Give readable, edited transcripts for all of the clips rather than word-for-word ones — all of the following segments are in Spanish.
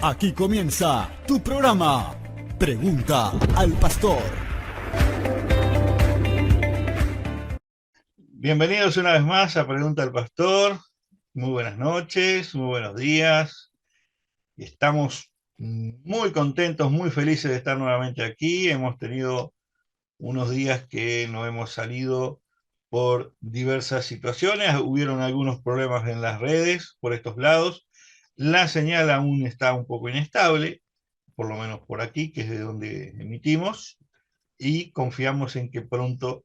Aquí comienza tu programa, Pregunta al Pastor. Bienvenidos una vez más a Pregunta al Pastor. Muy buenas noches, muy buenos días. Estamos muy contentos, muy felices de estar nuevamente aquí. Hemos tenido unos días que no hemos salido por diversas situaciones. Hubieron algunos problemas en las redes por estos lados. La señal aún está un poco inestable, por lo menos por aquí, que es de donde emitimos, y confiamos en que pronto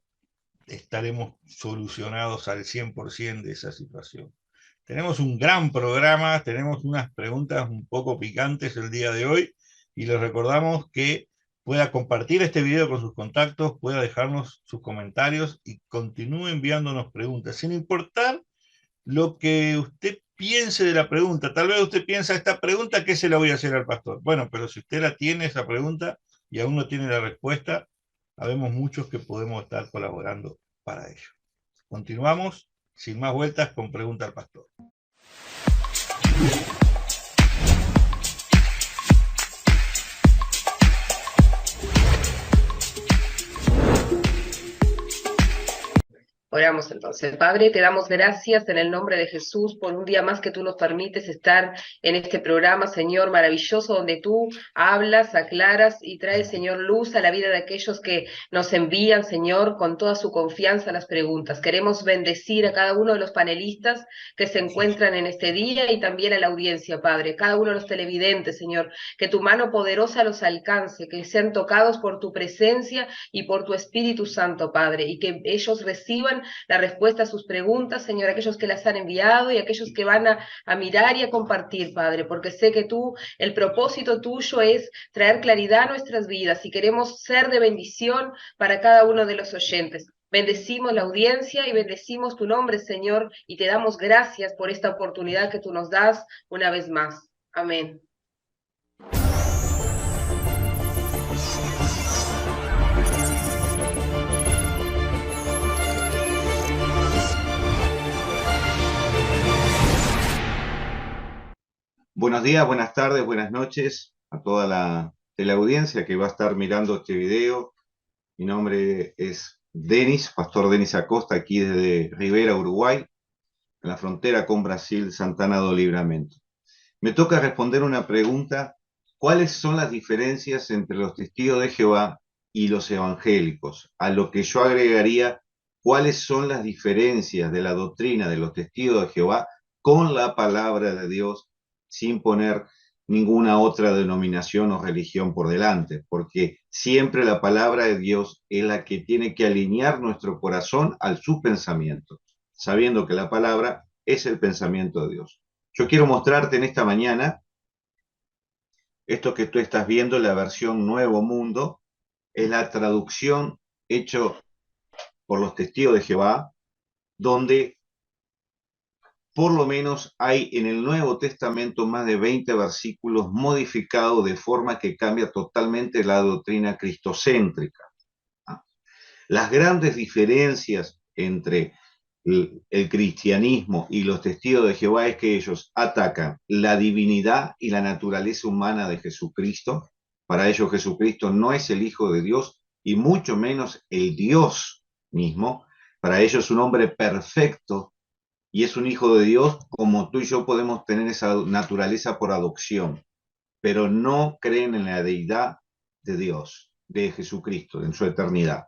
estaremos solucionados al 100% de esa situación. Tenemos un gran programa, tenemos unas preguntas un poco picantes el día de hoy y les recordamos que pueda compartir este video con sus contactos, pueda dejarnos sus comentarios y continúe enviándonos preguntas, sin importar lo que usted piense de la pregunta. Tal vez usted piensa, esta pregunta, ¿qué se la voy a hacer al pastor? Bueno, pero si usted la tiene, esa pregunta, y aún no tiene la respuesta, habemos muchos que podemos estar colaborando para ello. Continuamos, sin más vueltas, con Pregunta al Pastor. Oramos entonces. Padre, te damos gracias en el nombre de Jesús por un día más que tú nos permites estar en este programa, Señor, maravilloso, donde tú hablas, aclaras y traes, Señor, luz a la vida de aquellos que nos envían, Señor, con toda su confianza las preguntas. Queremos bendecir a cada uno de los panelistas que se encuentran en este día y también a la audiencia, Padre, cada uno de los televidentes, Señor, que tu mano poderosa los alcance, que sean tocados por tu presencia y por tu Espíritu Santo, Padre, y que ellos reciban la respuesta a sus preguntas, Señor, aquellos que las han enviado y aquellos que van a mirar y a compartir, Padre, porque sé que tú, el propósito tuyo es traer claridad a nuestras vidas y queremos ser de bendición para cada uno de los oyentes. Bendecimos la audiencia y bendecimos tu nombre, Señor, y te damos gracias por esta oportunidad que tú nos das una vez más. Amén. Buenos días, buenas tardes, buenas noches a toda la teleaudiencia que va a estar mirando este video. Mi nombre es Denis, Pastor Denis Acosta, aquí desde Rivera, Uruguay, en la frontera con Brasil, Santana do Livramento. Me toca responder una pregunta: ¿cuáles son las diferencias entre los testigos de Jehová y los evangélicos? A lo que yo agregaría, ¿cuáles son las diferencias de la doctrina de los testigos de Jehová con la palabra de Dios, sin poner ninguna otra denominación o religión por delante? Porque siempre la palabra de Dios es la que tiene que alinear nuestro corazón al su pensamiento, sabiendo que la palabra es el pensamiento de Dios. Yo quiero mostrarte en esta mañana esto que tú estás viendo, la versión Nuevo Mundo, es la traducción hecha por los testigos de Jehová, donde por lo menos hay en el Nuevo Testamento más de 20 versículos modificados de forma que cambia totalmente la doctrina cristocéntrica. Las grandes diferencias entre el cristianismo y los testigos de Jehová es que ellos atacan la divinidad y la naturaleza humana de Jesucristo. Para ellos Jesucristo no es el Hijo de Dios y mucho menos el Dios mismo. Para ellos es un hombre perfecto y es un hijo de Dios, como tú y yo podemos tener esa naturaleza por adopción, pero no creen en la deidad de Dios, de Jesucristo, en su eternidad.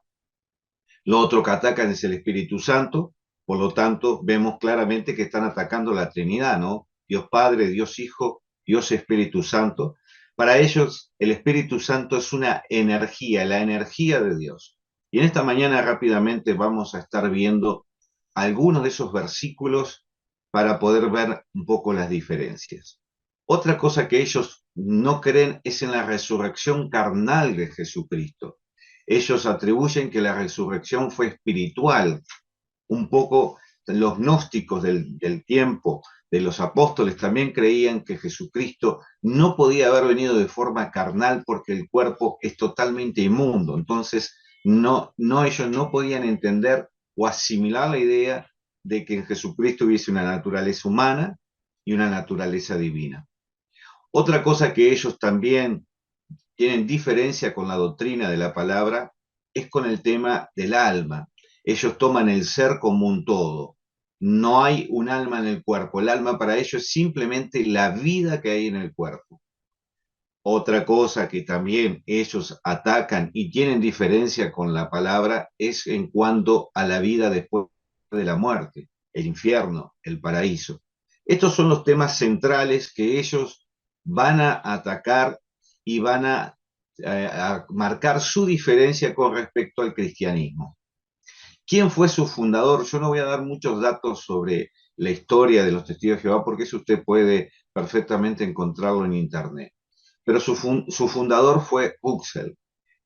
Lo otro que atacan es el Espíritu Santo. Por lo tanto, vemos claramente que están atacando la Trinidad, ¿no? Dios Padre, Dios Hijo, Dios Espíritu Santo. Para ellos, el Espíritu Santo es una energía, la energía de Dios. Y en esta mañana rápidamente vamos a estar viendo algunos de esos versículos para poder ver un poco las diferencias. Otra cosa que ellos no creen es en la resurrección carnal de Jesucristo. Ellos atribuyen que la resurrección fue espiritual. Un poco los gnósticos del tiempo de los apóstoles también creían que Jesucristo no podía haber venido de forma carnal porque el cuerpo es totalmente inmundo. Entonces, ellos no podían entender o asimilar la idea de que en Jesucristo hubiese una naturaleza humana y una naturaleza divina. Otra cosa que ellos también tienen diferencia con la doctrina de la palabra es con el tema del alma. Ellos toman el ser como un todo. No hay un alma en el cuerpo. El alma para ellos es simplemente la vida que hay en el cuerpo. Otra cosa que también ellos atacan y tienen diferencia con la palabra es en cuanto a la vida después de la muerte, el infierno, el paraíso. Estos son los temas centrales que ellos van a atacar y van a marcar su diferencia con respecto al cristianismo. ¿Quién fue su fundador? Yo no voy a dar muchos datos sobre la historia de los Testigos de Jehová porque eso usted puede perfectamente encontrarlo en internet. Pero su fundador fue Huxley.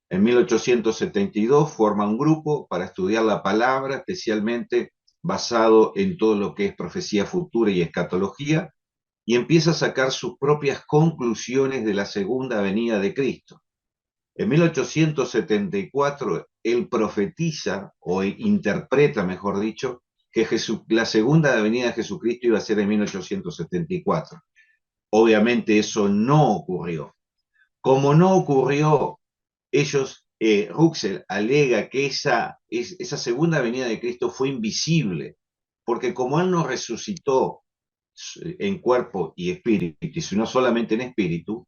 En 1872 forma un grupo para estudiar la palabra, especialmente basado en todo lo que es profecía futura y escatología, y empieza a sacar sus propias conclusiones de la segunda venida de Cristo. En 1874 él profetiza, o interpreta, mejor dicho, que la segunda venida de Jesucristo iba a ser en 1874. Obviamente eso no ocurrió. Como no ocurrió, Huxley alega que esa segunda venida de Cristo fue invisible, porque como él no resucitó en cuerpo y espíritu, sino solamente en espíritu,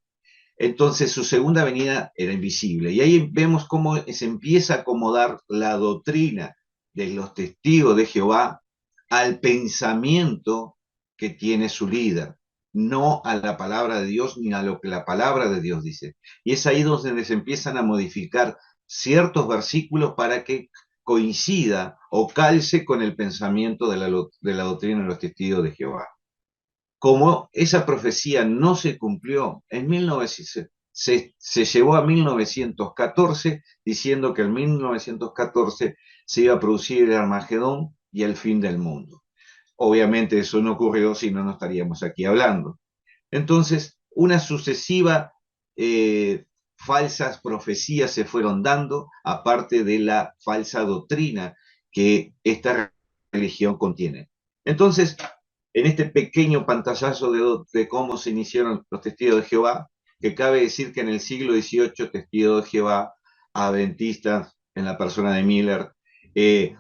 entonces su segunda venida era invisible. Y ahí vemos cómo se empieza a acomodar la doctrina de los testigos de Jehová al pensamiento que tiene su líder, no a la palabra de Dios ni a lo que la palabra de Dios dice. Y es ahí donde se empiezan a modificar ciertos versículos para que coincida o calce con el pensamiento de la doctrina de los testigos de Jehová. Como esa profecía no se cumplió, en 1900, se llevó a 1914 diciendo que en 1914 se iba a producir el Armagedón y el fin del mundo. Obviamente eso no ocurrió, si no, no estaríamos aquí hablando. Entonces, una sucesiva falsas profecías se fueron dando, aparte de la falsa doctrina que esta religión contiene. Entonces, en este pequeño pantallazo de cómo se iniciaron los testigos de Jehová, que cabe decir que en el siglo XVIII, testigos de Jehová, adventistas, en la persona de Miller,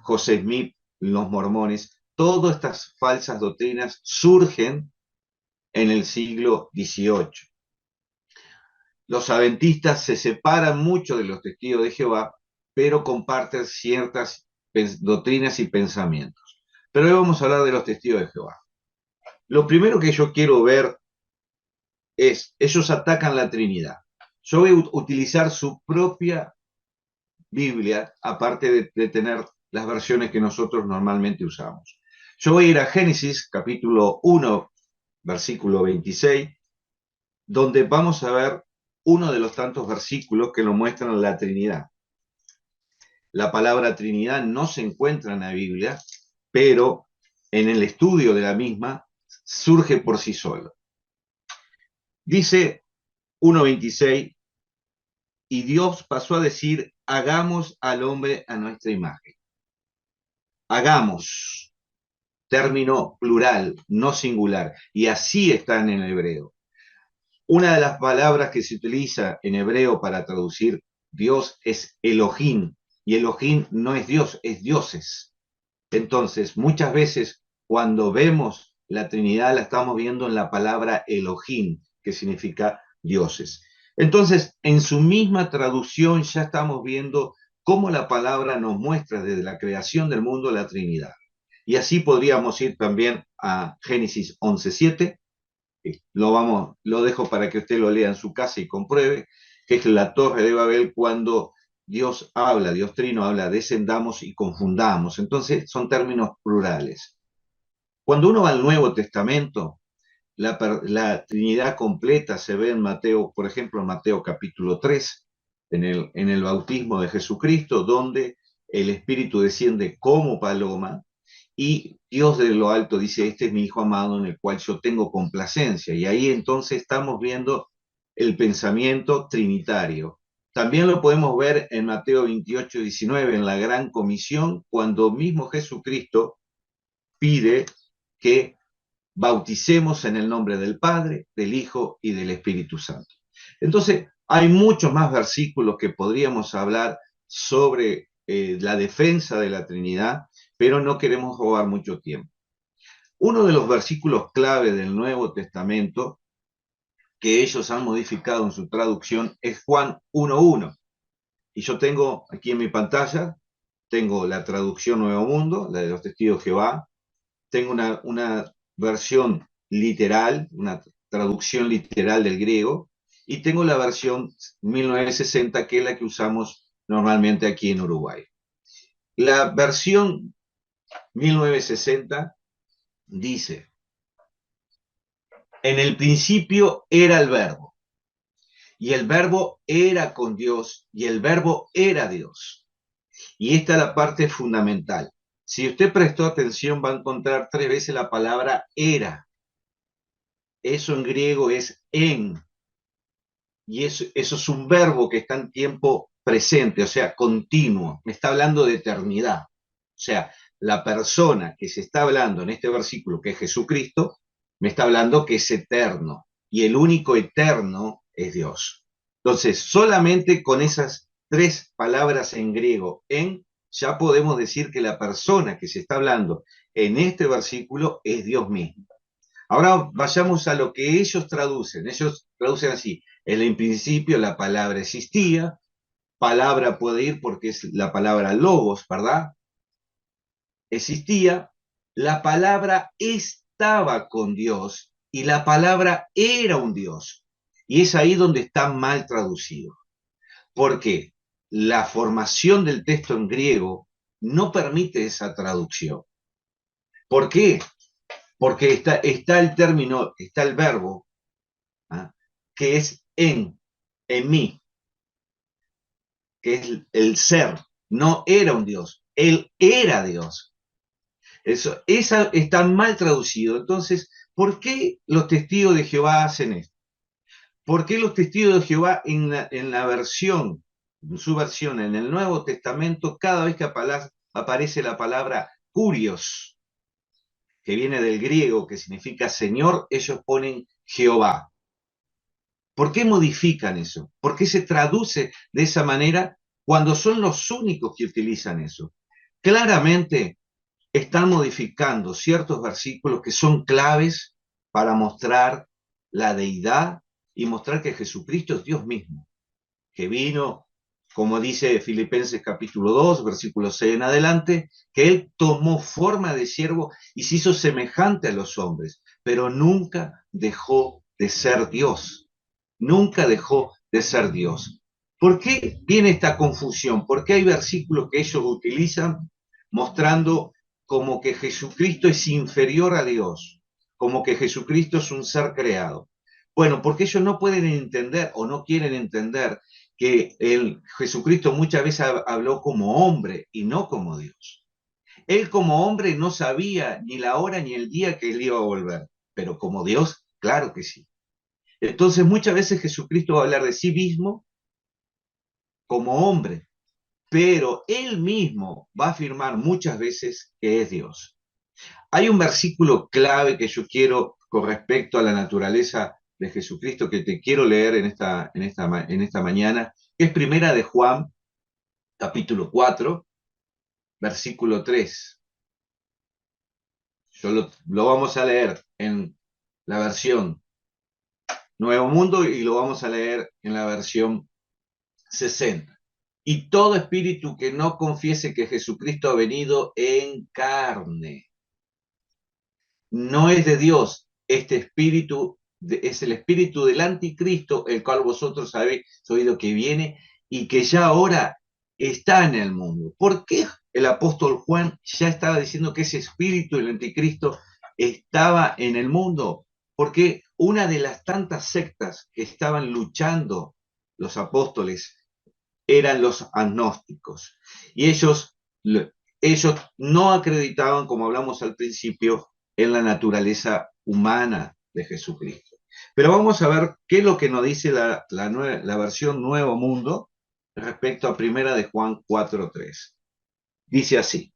José Smith, los mormones, todas estas falsas doctrinas surgen en el siglo XVIII. Los adventistas se separan mucho de los testigos de Jehová, pero comparten ciertas doctrinas y pensamientos. Pero hoy vamos a hablar de los testigos de Jehová. Lo primero que yo quiero ver es, ellos atacan la Trinidad. Yo voy a utilizar su propia Biblia, aparte de tener las versiones que nosotros normalmente usamos. Yo voy a ir a Génesis, capítulo 1, versículo 26, donde vamos a ver uno de los tantos versículos que nos muestran la Trinidad. La palabra Trinidad no se encuentra en la Biblia, pero en el estudio de la misma surge por sí solo. Dice 1.26, y Dios pasó a decir, hagamos al hombre a nuestra imagen. Hagamos, término plural, no singular, y así está en el hebreo. Una de las palabras que se utiliza en hebreo para traducir Dios es Elohim, y Elohim no es Dios, es dioses. Entonces, muchas veces cuando vemos la Trinidad la estamos viendo en la palabra Elohim, que significa dioses. Entonces, en su misma traducción ya estamos viendo cómo la palabra nos muestra desde la creación del mundo la Trinidad. Y así podríamos ir también a Génesis 11.7, lo dejo para que usted lo lea en su casa y compruebe, que es la Torre de Babel cuando Dios habla, Dios Trino habla, descendamos y confundamos. Entonces son términos plurales. Cuando uno va al Nuevo Testamento, la Trinidad completa se ve en Mateo, por ejemplo, en Mateo capítulo 3, en el bautismo de Jesucristo, donde el Espíritu desciende como paloma y Dios de lo alto dice, este es mi Hijo amado en el cual yo tengo complacencia. Y ahí entonces estamos viendo el pensamiento trinitario. También lo podemos ver en Mateo 28:19, en la Gran Comisión, cuando mismo Jesucristo pide que bauticemos en el nombre del Padre, del Hijo y del Espíritu Santo. Entonces, hay muchos más versículos que podríamos hablar sobre la defensa de la Trinidad, pero no queremos robar mucho tiempo. Uno de los versículos clave del Nuevo Testamento que ellos han modificado en su traducción es Juan 1:1. Y yo tengo aquí en mi pantalla, tengo la traducción Nuevo Mundo, la de los Testigos de Jehová, tengo una versión literal, una traducción literal del griego, y tengo la versión 1960, que es la que usamos normalmente aquí en Uruguay. La versión 1960 dice: en el principio era el Verbo, y el Verbo era con Dios, y el Verbo era Dios. Y esta es la parte fundamental. Si usted prestó atención, va a encontrar 3 veces la palabra era. Eso en griego es en. Y eso es un verbo que está en tiempo presente, o sea, continuo. Me está hablando de eternidad. O sea, la persona que se está hablando en este versículo, que es Jesucristo, me está hablando que es eterno. Y el único eterno es Dios. Entonces, solamente con esas 3 palabras en griego, en, ya podemos decir que la persona que se está hablando en este versículo es Dios mismo. Ahora vayamos a lo que ellos traducen. Ellos traducen así: en el principio la palabra existía, palabra puede ir porque es la palabra logos, ¿verdad? Existía, la palabra estaba con Dios y la palabra era un Dios. Y es ahí donde está mal traducido. ¿Por qué? La formación del texto en griego no permite esa traducción. ¿Por qué? Porque está el término, está el verbo, ¿ah?, que es en mí, que es el ser. No era un Dios, él era Dios. Esa está mal traducido. Entonces, ¿por qué los testigos de Jehová hacen esto? ¿Por qué los testigos de Jehová en su versión en el Nuevo Testamento, cada vez que aparece la palabra curios, que viene del griego, que significa Señor, ellos ponen Jehová? ¿Por qué modifican eso? ¿Por qué se traduce de esa manera cuando son los únicos que utilizan eso? Claramente están modificando ciertos versículos que son claves para mostrar la deidad y mostrar que Jesucristo es Dios mismo, que vino, como dice Filipenses capítulo 2, versículo 6 en adelante, que Él tomó forma de siervo y se hizo semejante a los hombres, pero nunca dejó de ser Dios. Nunca dejó de ser Dios. ¿Por qué viene esta confusión? Porque hay versículos que ellos utilizan mostrando como que Jesucristo es inferior a Dios, como que Jesucristo es un ser creado. Bueno, porque ellos no pueden entender o no quieren entender que Jesucristo muchas veces habló como hombre y no como Dios. Él como hombre no sabía ni la hora ni el día que él iba a volver, pero como Dios, claro que sí. Entonces muchas veces Jesucristo va a hablar de sí mismo como hombre, pero él mismo va a afirmar muchas veces que es Dios. Hay un versículo clave que yo quiero con respecto a la naturaleza de Jesucristo que te quiero leer en esta mañana, que es Primera de Juan, capítulo 4, versículo 3. Lo vamos a leer en la versión Nuevo Mundo y lo vamos a leer en la versión 60. Y todo espíritu que no confiese que Jesucristo ha venido en carne no es de Dios. Este espíritu es el espíritu del anticristo, el cual vosotros habéis oído que viene y que ya ahora está en el mundo. ¿Por qué el apóstol Juan ya estaba diciendo que ese espíritu del anticristo estaba en el mundo? Porque una de las tantas sectas que estaban luchando los apóstoles eran los agnósticos. Y ellos no acreditaban, como hablamos al principio, en la naturaleza humana de Jesucristo. Pero vamos a ver qué es lo que nos dice la versión Nuevo Mundo respecto a Primera de Juan 4:3. Dice así: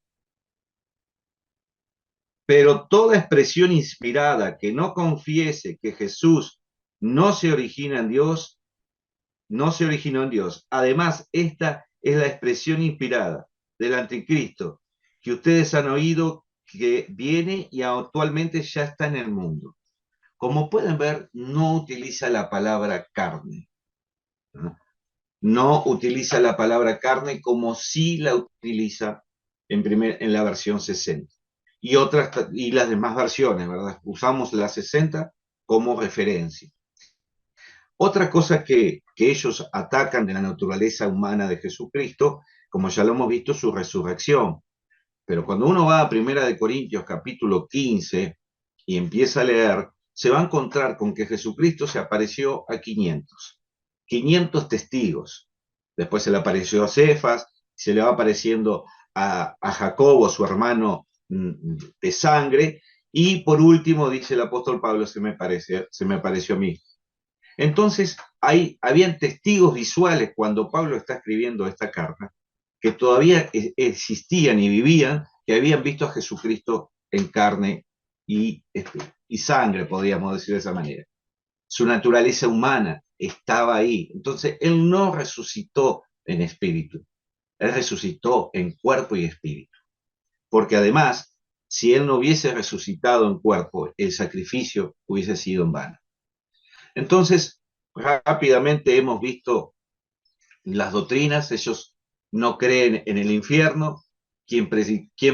Pero toda expresión inspirada que no confiese que Jesús no se origina en Dios, no se originó en Dios. Además, esta es la expresión inspirada del anticristo que ustedes han oído, que viene y actualmente ya está en el mundo. Como pueden ver, no utiliza la palabra carne. No utiliza la palabra carne como sí la utiliza en la versión 60. Y las demás versiones, ¿verdad? Usamos la 60 como referencia. Otra cosa que ellos atacan de la naturaleza humana de Jesucristo, como ya lo hemos visto, su resurrección. Pero cuando uno va a 1 Corintios capítulo 15 y empieza a leer, se va a encontrar con que Jesucristo se apareció a 500 testigos. Después se le apareció a Cefas, se le va apareciendo a Jacobo, su hermano de sangre, y por último, dice el apóstol Pablo, se me apareció a mí. Entonces, habían testigos visuales cuando Pablo está escribiendo esta carta, que todavía existían y vivían, que habían visto a Jesucristo en carne y sangre, podríamos decir de esa manera. Su naturaleza humana estaba ahí. Entonces, él no resucitó en espíritu, él resucitó en cuerpo y espíritu. Porque además, si él no hubiese resucitado en cuerpo, el sacrificio hubiese sido en vano. Entonces, rápidamente hemos visto las doctrinas. Ellos no creen en el infierno. Quien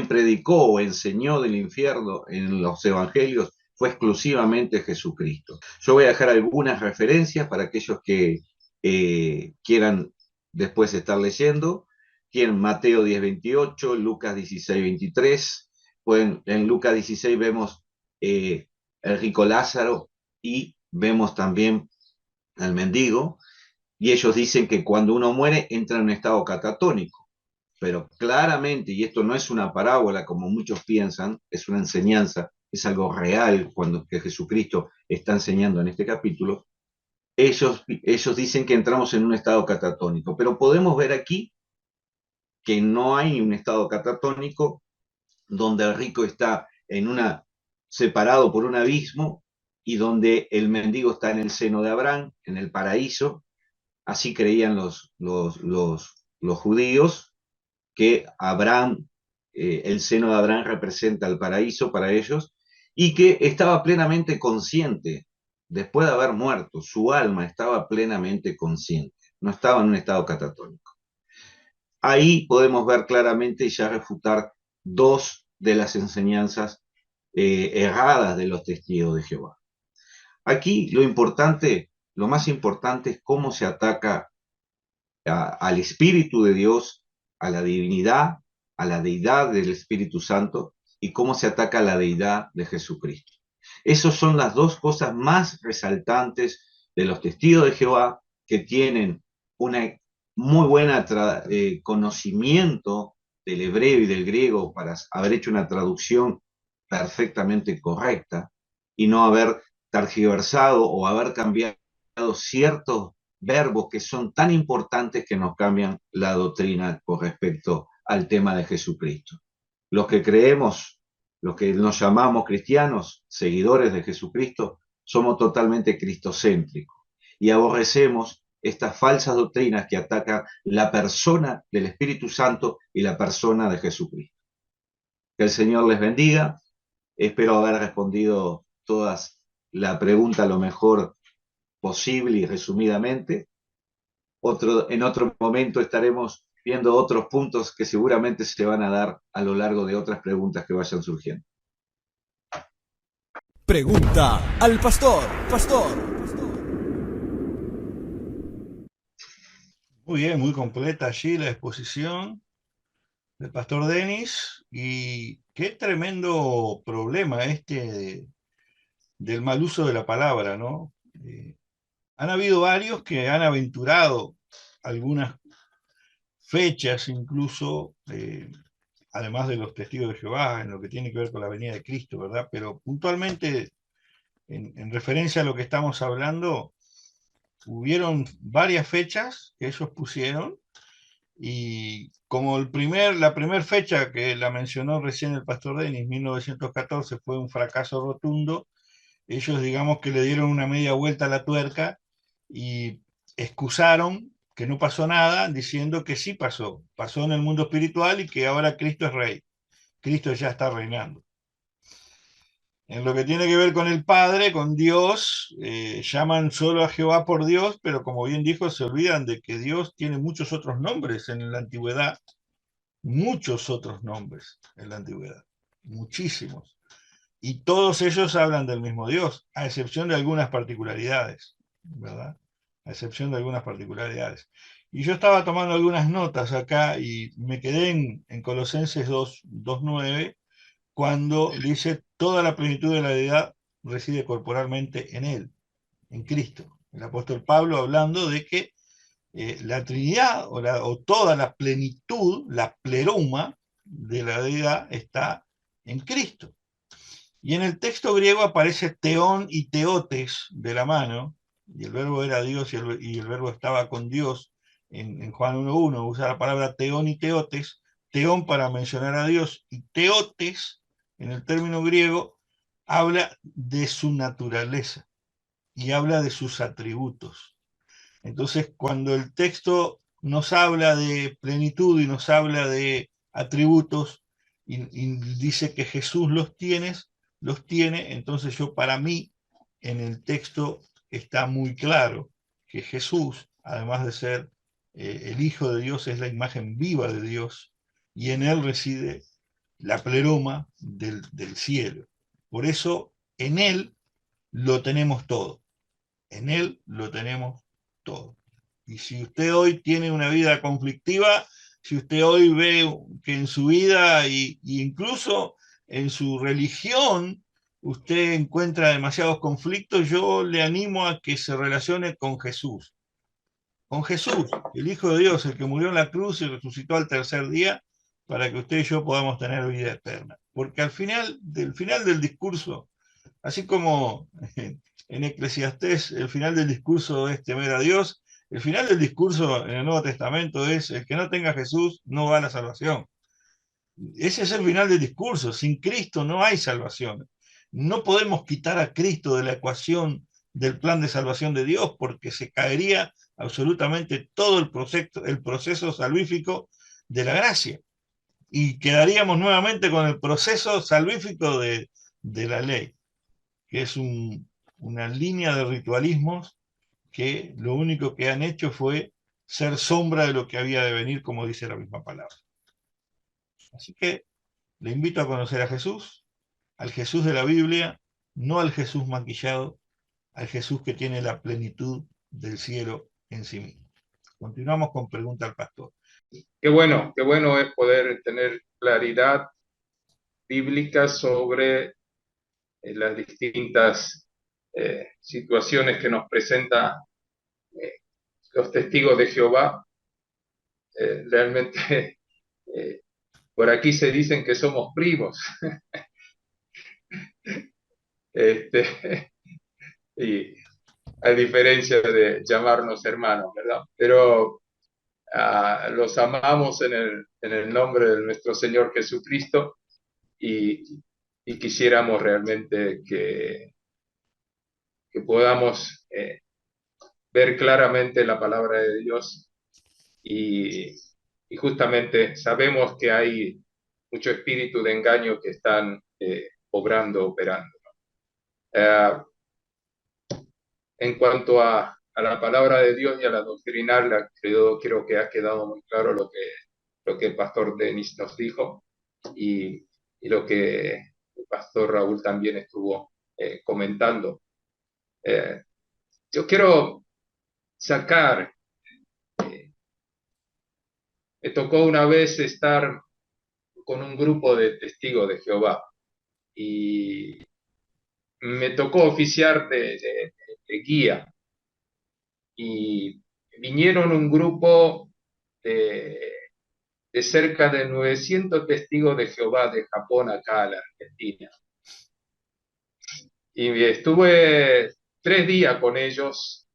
predicó o enseñó del infierno en los evangelios fue exclusivamente Jesucristo. Yo voy a dejar algunas referencias para aquellos que quieran después estar leyendo. Tienen Mateo 10:28, Lucas 16:23. En Lucas 16 vemos el rico Lázaro y vemos también al mendigo, y ellos dicen que cuando uno muere entra en un estado catatónico, pero claramente, y esto no es una parábola como muchos piensan, es una enseñanza, es algo real que Jesucristo está enseñando en este capítulo. Ellos dicen que entramos en un estado catatónico, pero podemos ver aquí que no hay un estado catatónico donde el rico está separado por un abismo y donde el mendigo está en el seno de Abraham, en el paraíso. Así creían los judíos, que Abraham, el seno de Abraham representa el paraíso para ellos, y que estaba plenamente consciente, después de haber muerto, su alma estaba plenamente consciente, no estaba en un estado catatónico. Ahí podemos ver claramente y ya refutar dos de las enseñanzas erradas de los testigos de Jehová. Aquí lo más importante es cómo se ataca al Espíritu de Dios, a la divinidad, a la deidad del Espíritu Santo, y cómo se ataca a la deidad de Jesucristo. Esas son las dos cosas más resaltantes de los testigos de Jehová, que tienen una muy buena conocimiento del hebreo y del griego para haber hecho una traducción perfectamente correcta y no haber tergiversado o haber cambiado ciertos verbos que son tan importantes que nos cambian la doctrina con respecto al tema de Jesucristo. Los que creemos, los que nos llamamos cristianos, seguidores de Jesucristo, somos totalmente cristocéntricos y aborrecemos estas falsas doctrinas que atacan la persona del Espíritu Santo y la persona de Jesucristo. Que el Señor les bendiga. Espero haber respondido todas la pregunta lo mejor posible y resumidamente. En otro momento estaremos viendo otros puntos que seguramente se van a dar a lo largo de otras preguntas que vayan surgiendo. Pregunta al pastor. Muy bien, muy completa allí la exposición del pastor Denis, y qué tremendo problema del mal uso de la palabra, ¿no? Han habido varios que han aventurado algunas fechas incluso, además de los testigos de Jehová, en lo que tiene que ver con la venida de Cristo, ¿verdad? Pero puntualmente, en referencia a lo que estamos hablando, hubieron varias fechas que ellos pusieron, Y como la primera fecha que la mencionó recién el pastor Denis, 1914, fue un fracaso rotundo, ellos digamos que le dieron una media vuelta a la tuerca y excusaron que no pasó nada, diciendo que sí pasó en el mundo espiritual y que ahora Cristo es rey, Cristo ya está reinando. En lo que tiene que ver con el Padre, con Dios, llaman solo a Jehová por Dios, pero como bien dijo, se olvidan de que Dios tiene muchos otros nombres en la antigüedad, muchos otros nombres en la antigüedad, muchísimos. Y todos ellos hablan del mismo Dios, a excepción de algunas particularidades, ¿verdad? A excepción de algunas particularidades. Y yo estaba tomando algunas notas acá y me quedé en Colosenses 2:9, cuando dice, toda la plenitud de la deidad reside corporalmente en Él, en Cristo. El apóstol Pablo hablando de que la Trinidad o toda la plenitud, la pleroma de la deidad está en Cristo. Y en el texto griego aparece teón y teotes de la mano, y el verbo era Dios y el verbo estaba con Dios. En Juan 1:1 usa la palabra teón y teotes, teón para mencionar a Dios, y teotes, en el término griego, habla de su naturaleza y habla de sus atributos. Entonces, cuando el texto nos habla de plenitud y nos habla de atributos y dice que Jesús los tiene, entonces para mí, en el texto está muy claro que Jesús, además de ser el Hijo de Dios, es la imagen viva de Dios y en él reside la pleroma del cielo. Por eso, en él lo tenemos todo. En él lo tenemos todo. Y si usted hoy tiene una vida conflictiva, si usted hoy ve que en su vida e incluso en su religión usted encuentra demasiados conflictos, yo le animo a que se relacione con Jesús. Con Jesús, el Hijo de Dios, el que murió en la cruz y resucitó al tercer día, para que usted y yo podamos tener vida eterna. Porque al final del discurso, así como en Eclesiastés el final del discurso es temer a Dios, el final del discurso en el Nuevo Testamento es el que no tenga a Jesús no va a la salvación. Ese es el final del discurso. Sin Cristo no hay salvación. No podemos quitar a Cristo de la ecuación del plan de salvación de Dios porque se caería absolutamente todo el proceso salvífico de la gracia y quedaríamos nuevamente con el proceso salvífico de la ley, que es una línea de ritualismos que lo único que han hecho fue ser sombra de lo que había de venir, como dice la misma palabra. Así que le invito a conocer a Jesús, al Jesús de la Biblia, no al Jesús maquillado, al Jesús que tiene la plenitud del cielo en sí mismo. Continuamos con Pregunta al Pastor. Qué bueno es poder tener claridad bíblica sobre las distintas situaciones que nos presentan los testigos de Jehová. Realmente por aquí se dicen que somos primos. Y a diferencia de llamarnos hermanos, ¿verdad? Pero los amamos en el nombre de nuestro Señor Jesucristo y quisiéramos realmente que podamos ver claramente la palabra de Dios y justamente sabemos que hay mucho espíritu de engaño que están operando. En cuanto a la palabra de Dios y a la doctrinaria, creo que ha quedado muy claro lo que el pastor Denis nos dijo y lo que el pastor Raúl también estuvo comentando. Yo quiero sacar, me tocó una vez estar con un grupo de testigos de Jehová y me tocó oficiar de guía y vinieron un grupo de cerca de 900 testigos de Jehová de Japón acá a la Argentina. Y estuve 3 días con ellos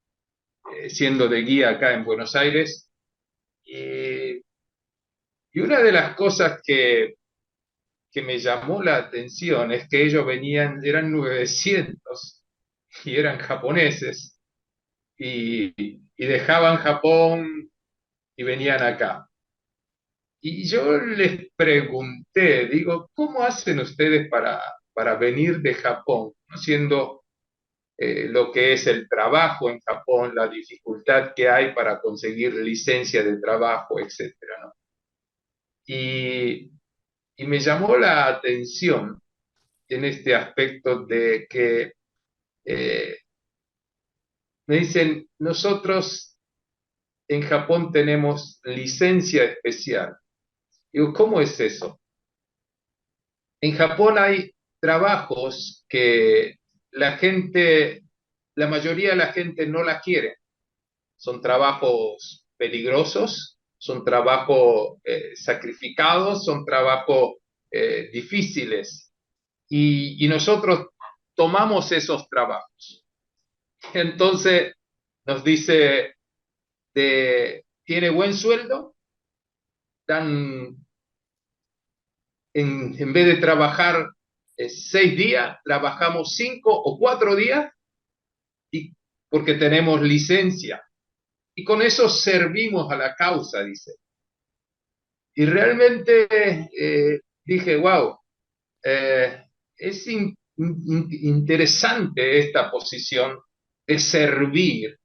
siendo de guía acá en Buenos Aires y Y una de las cosas que me llamó la atención es que ellos eran 900 y eran japoneses y dejaban Japón y venían acá. Y yo les pregunté, digo, ¿cómo hacen ustedes para venir de Japón, haciendo lo que es el trabajo en Japón, la dificultad que hay para conseguir licencia de trabajo, etcétera, ¿no? Y me llamó la atención en este aspecto de que eh, me dicen, nosotros en Japón tenemos licencia especial. Digo, ¿cómo es eso? En Japón hay trabajos que la mayoría de la gente no la quiere. Son trabajos peligrosos, son trabajos sacrificados, son trabajos difíciles. Y nosotros tomamos esos trabajos. Entonces nos dice, tiene buen sueldo, en vez de trabajar 6 días, trabajamos 5 o 4 días porque tenemos licencia. Y con eso servimos a la causa, dice. Y realmente dije, wow, es interesante esta posición de servir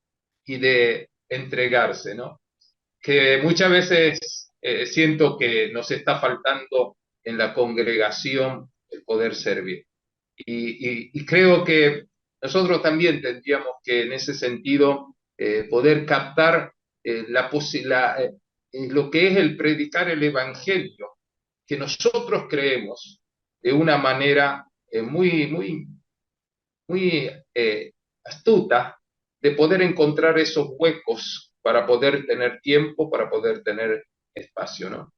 y de entregarse, ¿no? Que muchas veces siento que nos está faltando en la congregación el poder servir. Y creo que nosotros también tendríamos que en ese sentido poder captar lo que es el predicar el evangelio, que nosotros creemos de una manera muy astuta, de poder encontrar esos huecos para poder tener tiempo, para poder tener espacio, ¿no?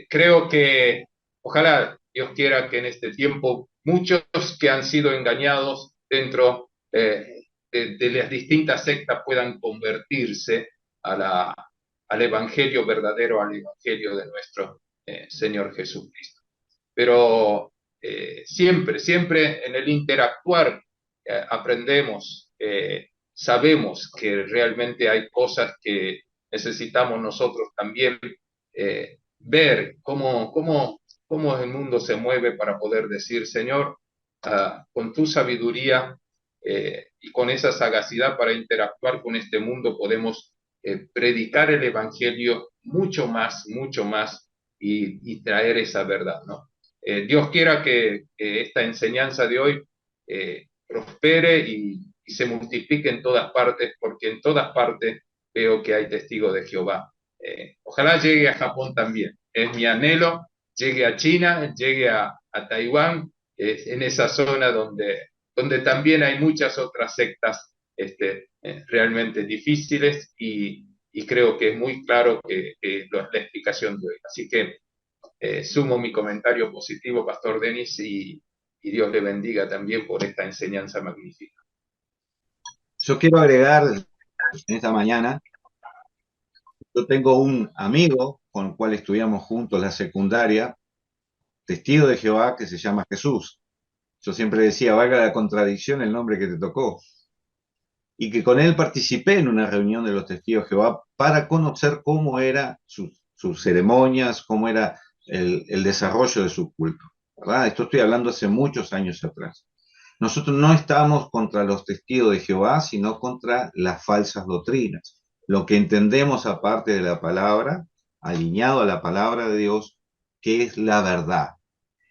Creo que ojalá Dios quiera que en este tiempo muchos que han sido engañados dentro de las distintas sectas puedan convertirse al evangelio verdadero, al evangelio de nuestro Señor Jesucristo. Pero siempre en el interactuar aprendemos, sabemos que realmente hay cosas que necesitamos nosotros también ver cómo el mundo se mueve para poder decir, Señor, con tu sabiduría y con esa sagacidad para interactuar con este mundo podemos predicar el evangelio mucho más y traer esa verdad, ¿no? Dios quiera que esta enseñanza de hoy prospere y se multiplique en todas partes, porque en todas partes veo que hay testigos de Jehová. Ojalá llegue a Japón también. Es mi anhelo, llegue a China, llegue a Taiwán, en esa zona donde también hay muchas otras sectas realmente difíciles y creo que es muy claro que la explicación de hoy. Así que sumo mi comentario positivo, Pastor Denis, y Dios le bendiga también por esta enseñanza magnífica. Yo quiero agregar en esta mañana, yo tengo un amigo con el cual estudiamos juntos la secundaria, testigo de Jehová, que se llama Jesús. Yo siempre decía, valga la contradicción el nombre que te tocó. Y que con él participé en una reunión de los testigos de Jehová para conocer cómo eran sus ceremonias, cómo era el desarrollo de su culto, ¿verdad? Esto estoy hablando hace muchos años atrás. Nosotros no estamos contra los testigos de Jehová, sino contra las falsas doctrinas. Lo que entendemos aparte de la palabra, alineado a la palabra de Dios, que es la verdad.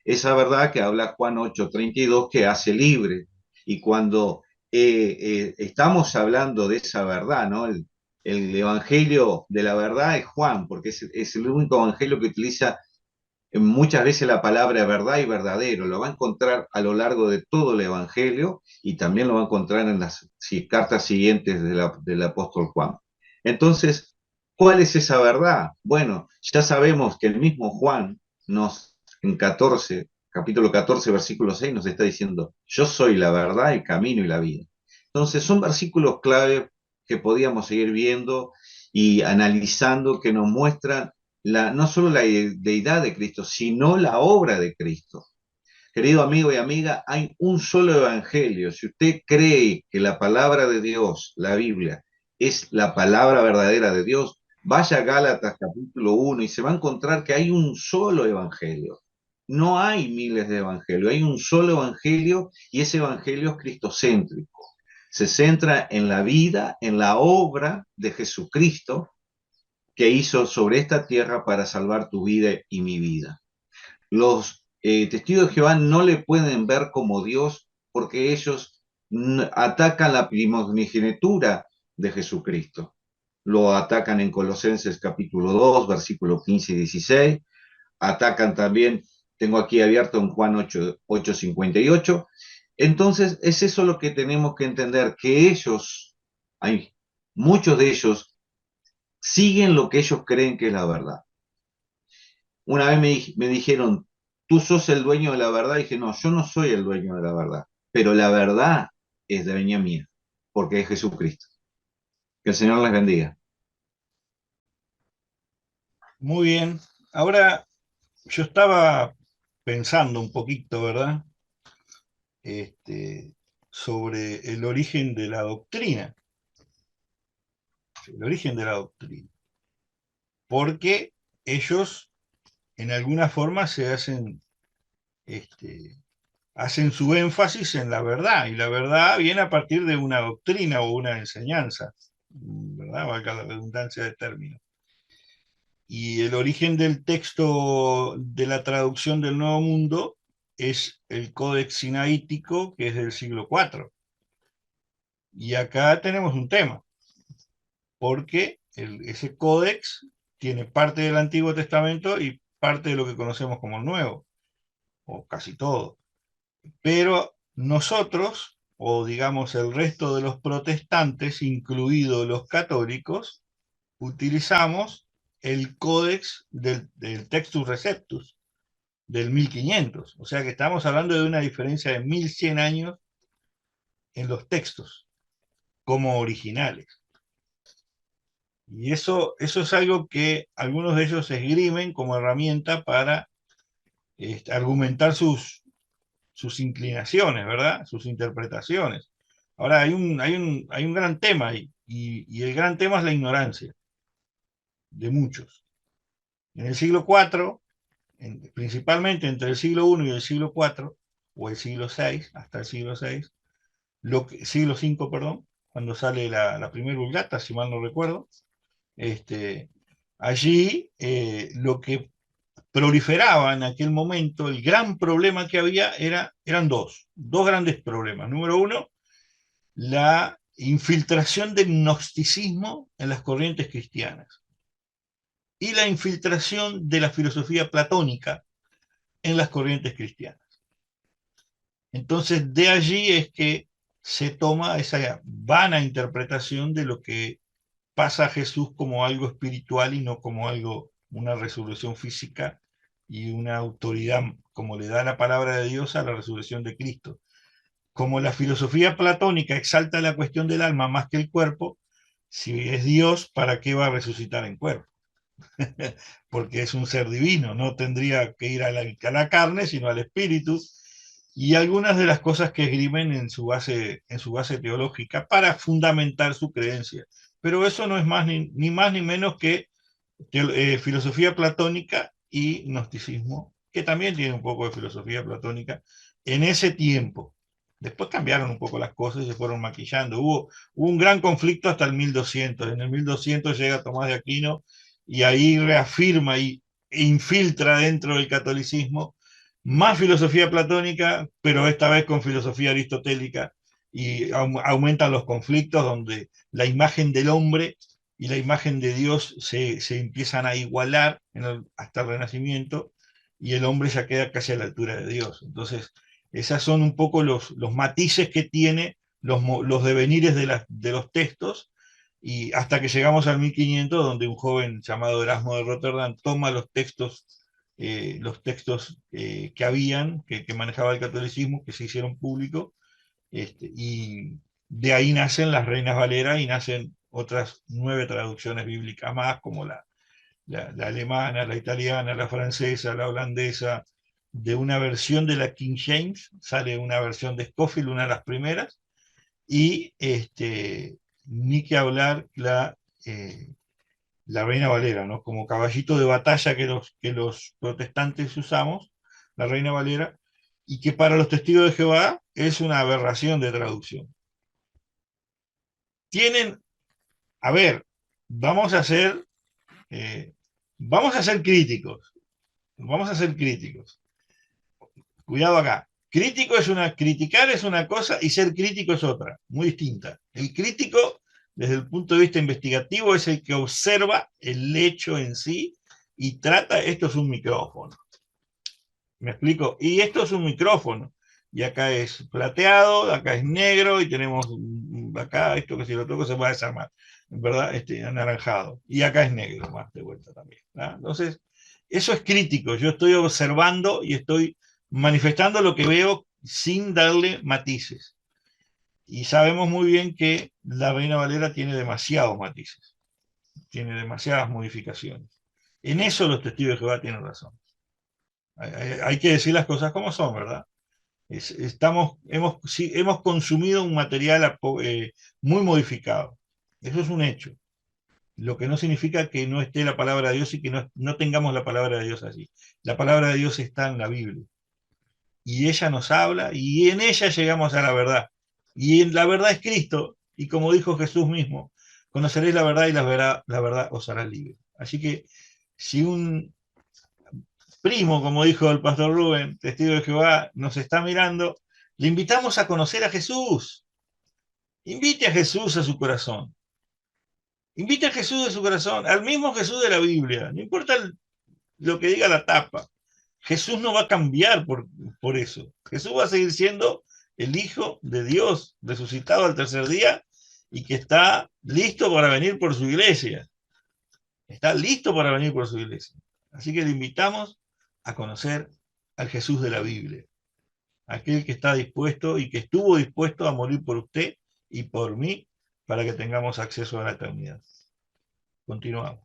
Esa verdad que habla Juan 8:32, que hace libre. Y cuando estamos hablando de esa verdad, ¿no? El evangelio de la verdad es Juan, porque es el único evangelio que utiliza muchas veces la palabra verdad y verdadero. Lo va a encontrar a lo largo de todo el evangelio y también lo va a encontrar en las cartas siguientes del apóstol Juan. Entonces, ¿cuál es esa verdad? Bueno, ya sabemos que el mismo Juan en capítulo 14, versículo 6, nos está diciendo, yo soy la verdad, el camino y la vida. Entonces, son versículos clave que podíamos seguir viendo y analizando, que nos muestran no solo la deidad de Cristo, sino la obra de Cristo. Querido amigo y amiga, hay un solo evangelio. Si usted cree que la palabra de Dios, la Biblia, es la palabra verdadera de Dios, vaya a Gálatas capítulo 1 y se va a encontrar que hay un solo evangelio. No hay miles de evangelios, hay un solo evangelio y ese evangelio es cristocéntrico. Se centra en la vida, en la obra de Jesucristo que hizo sobre esta tierra para salvar tu vida y mi vida. Los testigos de Jehová no le pueden ver como Dios porque ellos atacan la primogenitura de Jesucristo. Lo atacan en Colosenses capítulo 2, versículos 15 y 16. Atacan también, tengo aquí abierto en Juan 8, 8:58. Entonces, es eso lo que tenemos que entender, que ellos, hay muchos de ellos, siguen lo que ellos creen que es la verdad. Una vez me dijeron, tú sos el dueño de la verdad. Y dije, no, yo no soy el dueño de la verdad, pero la verdad es dueña mía, porque es Jesucristo. Que el Señor les bendiga. Muy bien. Ahora, yo estaba pensando un poquito, ¿verdad? Sobre el origen de la doctrina. El origen de la doctrina. Porque ellos, en alguna forma, hacen su énfasis en la verdad, y la verdad viene a partir de una doctrina o una enseñanza, ¿verdad? Valga la redundancia de término. Y el origen del texto de la traducción del Nuevo Mundo es el Códex Sinaítico, que es del siglo IV. Y acá tenemos un tema, porque ese códex tiene parte del Antiguo Testamento y parte de lo que conocemos como el Nuevo, o casi todo. Pero nosotros, o digamos el resto de los protestantes, incluidos los católicos, utilizamos el códex del Textus Receptus, del 1500. O sea que estamos hablando de una diferencia de 1100 años en los textos, como originales. Y eso es algo que algunos de ellos esgrimen como herramienta para argumentar sus inclinaciones, ¿verdad? Sus interpretaciones. Ahora, hay un gran tema ahí, y el gran tema es la ignorancia de muchos. En el siglo IV, principalmente entre el siglo I y el siglo IV, o el siglo VI, hasta el siglo VI, siglo V, perdón, cuando sale la primera Vulgata, si mal no recuerdo, allí lo que proliferaba en aquel momento, el gran problema que había eran dos grandes problemas. Número uno, la infiltración del gnosticismo en las corrientes cristianas y la infiltración de la filosofía platónica en las corrientes cristianas. Entonces, de allí es que se toma esa vana interpretación de lo que pasa a Jesús como algo espiritual y no como algo, una resurrección física y una autoridad, como le da la palabra de Dios a la resurrección de Cristo. Como la filosofía platónica exalta la cuestión del alma más que el cuerpo, si es Dios, ¿para qué va a resucitar en cuerpo? Porque es un ser divino, no tendría que ir a la carne, sino al espíritu, y algunas de las cosas que esgrimen en su base teológica para fundamentar su creencia. Pero eso no es ni más ni menos que filosofía platónica y gnosticismo, que también tiene un poco de filosofía platónica en ese tiempo. Después cambiaron un poco las cosas y se fueron maquillando. Hubo un gran conflicto hasta el 1200. En el 1200 llega Tomás de Aquino y ahí reafirma e infiltra dentro del catolicismo más filosofía platónica, pero esta vez con filosofía aristotélica, y aumentan los conflictos donde la imagen del hombre y la imagen de Dios se empiezan a igualar hasta el Renacimiento, y el hombre ya queda casi a la altura de Dios. Entonces, esas son un poco los matices que tiene los devenires de los textos, y hasta que llegamos al 1500, donde un joven llamado Erasmo de Rotterdam toma los textos que habían, que manejaba el catolicismo, que se hicieron públicos, y de ahí nacen las Reinas Valeras y nacen otras 9 traducciones bíblicas más, como la alemana, la italiana, la francesa, la holandesa, de una versión de la King James, sale una versión de Scofield, una de las primeras, y ni que hablar la Reina Valera, ¿no? Como caballito de batalla que los protestantes usamos, la Reina Valera, y que para los testigos de Jehová es una aberración de traducción. Tienen, a ver, vamos a ser críticos, vamos a ser críticos. Cuidado acá. Criticar es una cosa y ser crítico es otra, muy distinta. El crítico, desde el punto de vista investigativo, es el que observa el hecho en sí y trata, esto es un micrófono. ¿Me explico? Y esto es un micrófono. Y acá es plateado, acá es negro, y tenemos acá esto que si lo toco se va a desarmar, ¿verdad? Anaranjado. Y acá es negro, más de vuelta también, ¿verdad? Entonces, eso es crítico. Yo estoy observando y estoy manifestando lo que veo sin darle matices. Y sabemos muy bien que la Reina Valera tiene demasiados matices, tiene demasiadas modificaciones. En eso los testigos de Jehová tienen razón. Hay que decir las cosas como son, ¿verdad? Hemos consumido un material muy modificado. Eso es un hecho. Lo que no significa que no esté la palabra de Dios y que no tengamos la palabra de Dios allí. La palabra de Dios está en la Biblia. Y ella nos habla y en ella llegamos a la verdad. Y en la verdad es Cristo. Y como dijo Jesús mismo, conoceréis la verdad y la verdad os hará libre. Así que si un primo, como dijo el pastor Rubén, testigo de Jehová, nos está mirando, le invitamos a conocer a Jesús. Invite a Jesús a su corazón. Invite a Jesús a su corazón, al mismo Jesús de la Biblia. No importa lo que diga la tapa. Jesús no va a cambiar por eso. Jesús va a seguir siendo el Hijo de Dios, resucitado al tercer día y que está listo para venir por su iglesia. Está listo para venir por su iglesia. Así que le invitamos a conocer al Jesús de la Biblia. Aquel que está dispuesto y que estuvo dispuesto a morir por usted y por mí para que tengamos acceso a la eternidad. Continuamos.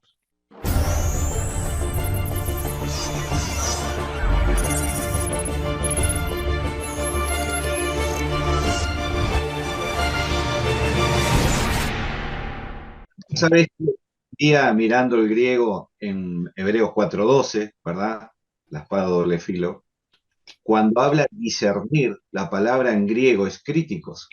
¿Sabes qué? Día mirando el griego en Hebreos 4:12, ¿verdad? La espada de doble filo. Cuando habla discernir, la palabra en griego es críticos.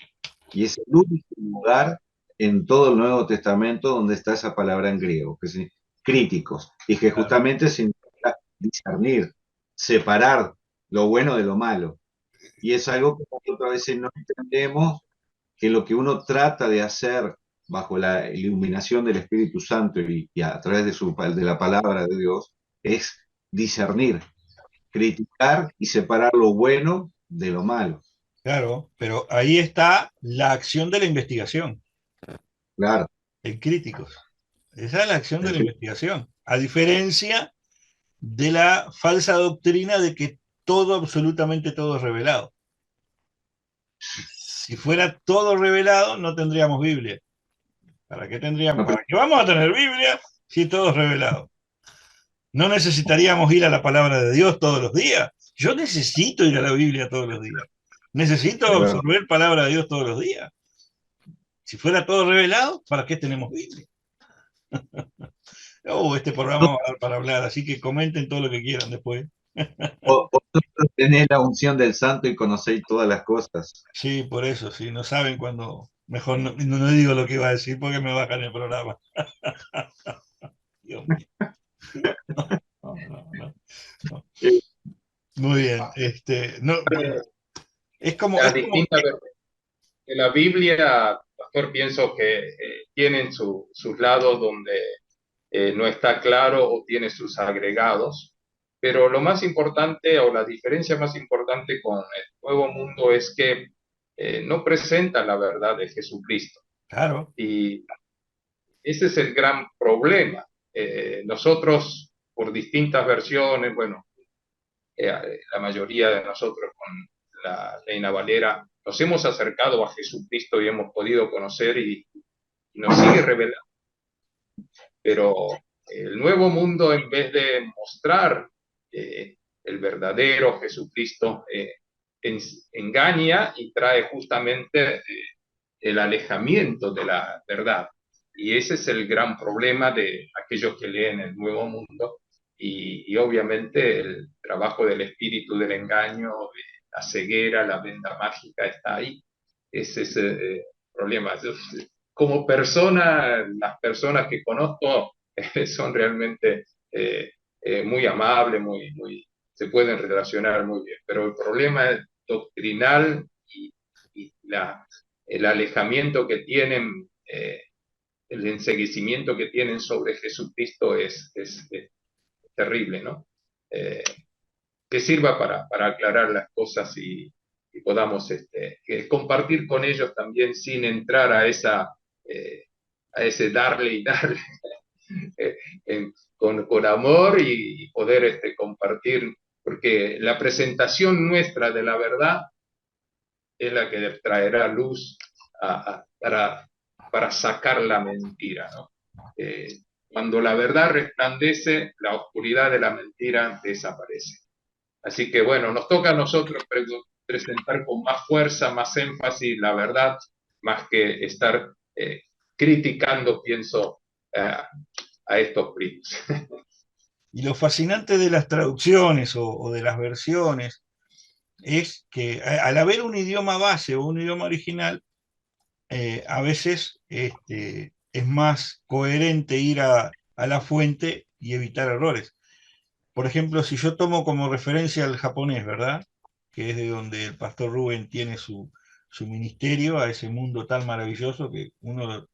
Y es el único lugar en todo el Nuevo Testamento donde está esa palabra en griego, que es críticos. Y que justamente significa discernir, separar lo bueno de lo malo. Y es algo que nosotros a veces no entendemos, que lo que uno trata de hacer bajo la iluminación del Espíritu Santo y a través de la palabra de Dios es discernir, criticar y separar lo bueno de lo malo. Claro, pero ahí está la acción de la investigación, Claro. el críticos. Esa es la acción de la investigación. A diferencia de la falsa doctrina de que todo, absolutamente todo es revelado. Si fuera todo revelado, no tendríamos Biblia. ¿Para qué tendríamos? ¿Para qué vamos a tener Biblia si todo es revelado? No necesitaríamos ir a la palabra de Dios todos los días. Yo necesito ir a la Biblia todos los días. Necesito absorber palabra de Dios todos los días. Si fuera todo revelado, ¿para qué tenemos Biblia? Este programa va a dar para hablar, así que comenten todo lo que quieran después. Vosotros tenés la unción del santo y conocéis todas las cosas. Sí, por eso, sí, no saben cuando. Mejor no digo lo que iba a decir porque me bajan el programa. Dios mío. No. Muy bien. Bueno, es como. De la Biblia, pastor, pienso que tienen sus lados donde no está claro o tiene sus agregados, pero lo más importante o la diferencia más importante con el Nuevo Mundo es que no presenta la verdad de Jesucristo. Claro. Y ese es el gran problema. Nosotros, por distintas versiones, bueno, la mayoría de nosotros con la Reina Valera, nos hemos acercado a Jesucristo y hemos podido conocer y nos sigue revelando. Pero El nuevo mundo, en vez de mostrar el verdadero Jesucristo, engaña y trae justamente el alejamiento de la verdad. Y ese es el gran problema de aquellos que leen el Nuevo Mundo. Y obviamente el trabajo del espíritu del engaño, la ceguera, la venda mágica está ahí. Ese es el problema. Como persona, las personas que conozco son realmente muy amables, se pueden relacionar muy bien. Pero el problema doctrinal y el alejamiento que tienen, el enseguecimiento que tienen sobre Jesucristo es terrible, ¿no? Que sirva para aclarar las cosas y podamos compartir con ellos también sin entrar a ese darle y darle con amor y poder compartir, porque la presentación nuestra de la verdad es la que traerá luz para sacar la mentira, ¿no? Cuando la verdad resplandece, la oscuridad de la mentira desaparece. Así que bueno, nos toca a nosotros presentar con más fuerza, más énfasis la verdad, más que estar criticando, pienso, a estos primos. Y lo fascinante de las traducciones o de las versiones es que al haber un idioma base o un idioma original, a veces es más coherente ir a la fuente y evitar errores. Por ejemplo, si yo tomo como referencia al japonés, ¿verdad? Que es de donde el pastor Rubén tiene su ministerio, a ese mundo tan maravilloso que uno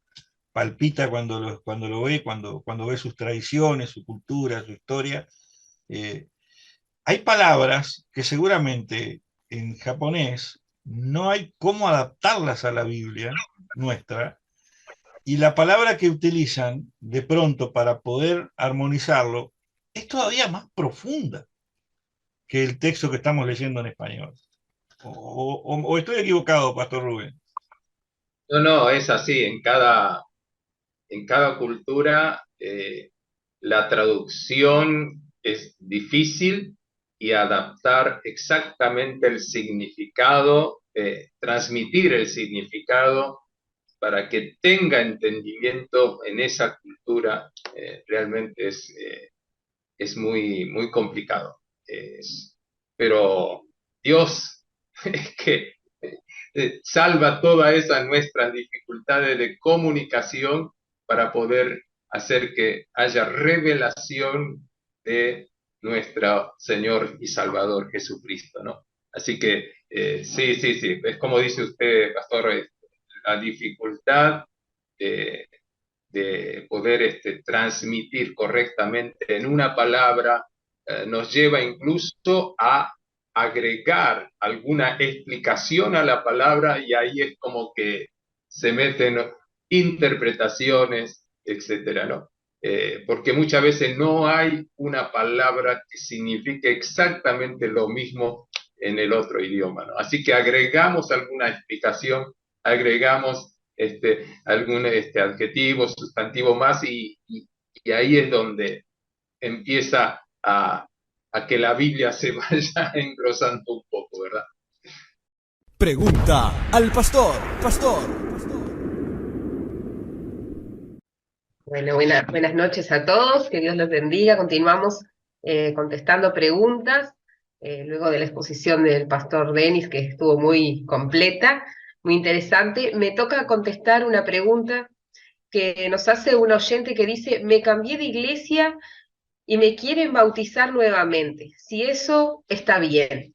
palpita cuando lo ve, cuando ve sus tradiciones, su cultura, su historia. Hay palabras que seguramente en japonés no hay cómo adaptarlas a la Biblia nuestra, y la palabra que utilizan de pronto para poder armonizarlo es todavía más profunda que el texto que estamos leyendo en español. ¿O estoy equivocado, Pastor Rubén? No, es así. En cada cultura la traducción es difícil y adaptar exactamente el significado, transmitir el significado para que tenga entendimiento en esa cultura, realmente es muy, muy complicado. Pero Dios es que salva todas esas nuestras dificultades de comunicación para poder hacer que haya revelación de nuestro Señor y Salvador Jesucristo, ¿no? Así que sí, es como dice usted, pastor, la dificultad de poder transmitir correctamente en una palabra nos lleva incluso a agregar alguna explicación a la palabra, y ahí es como que se meten interpretaciones, etcétera, ¿no? Porque muchas veces no hay una palabra que signifique exactamente lo mismo en el otro idioma, ¿no? Así que agregamos alguna explicación, agregamos algún adjetivo, sustantivo más, y ahí es donde empieza a que la Biblia se vaya engrosando un poco, ¿verdad? Pregunta al pastor. Bueno, buenas noches a todos, que Dios los bendiga. Continuamos contestando preguntas, luego de la exposición del pastor Denis, que estuvo muy completa, muy interesante. Me toca contestar una pregunta que nos hace un oyente que dice: me cambié de iglesia y me quieren bautizar nuevamente, si eso está bien.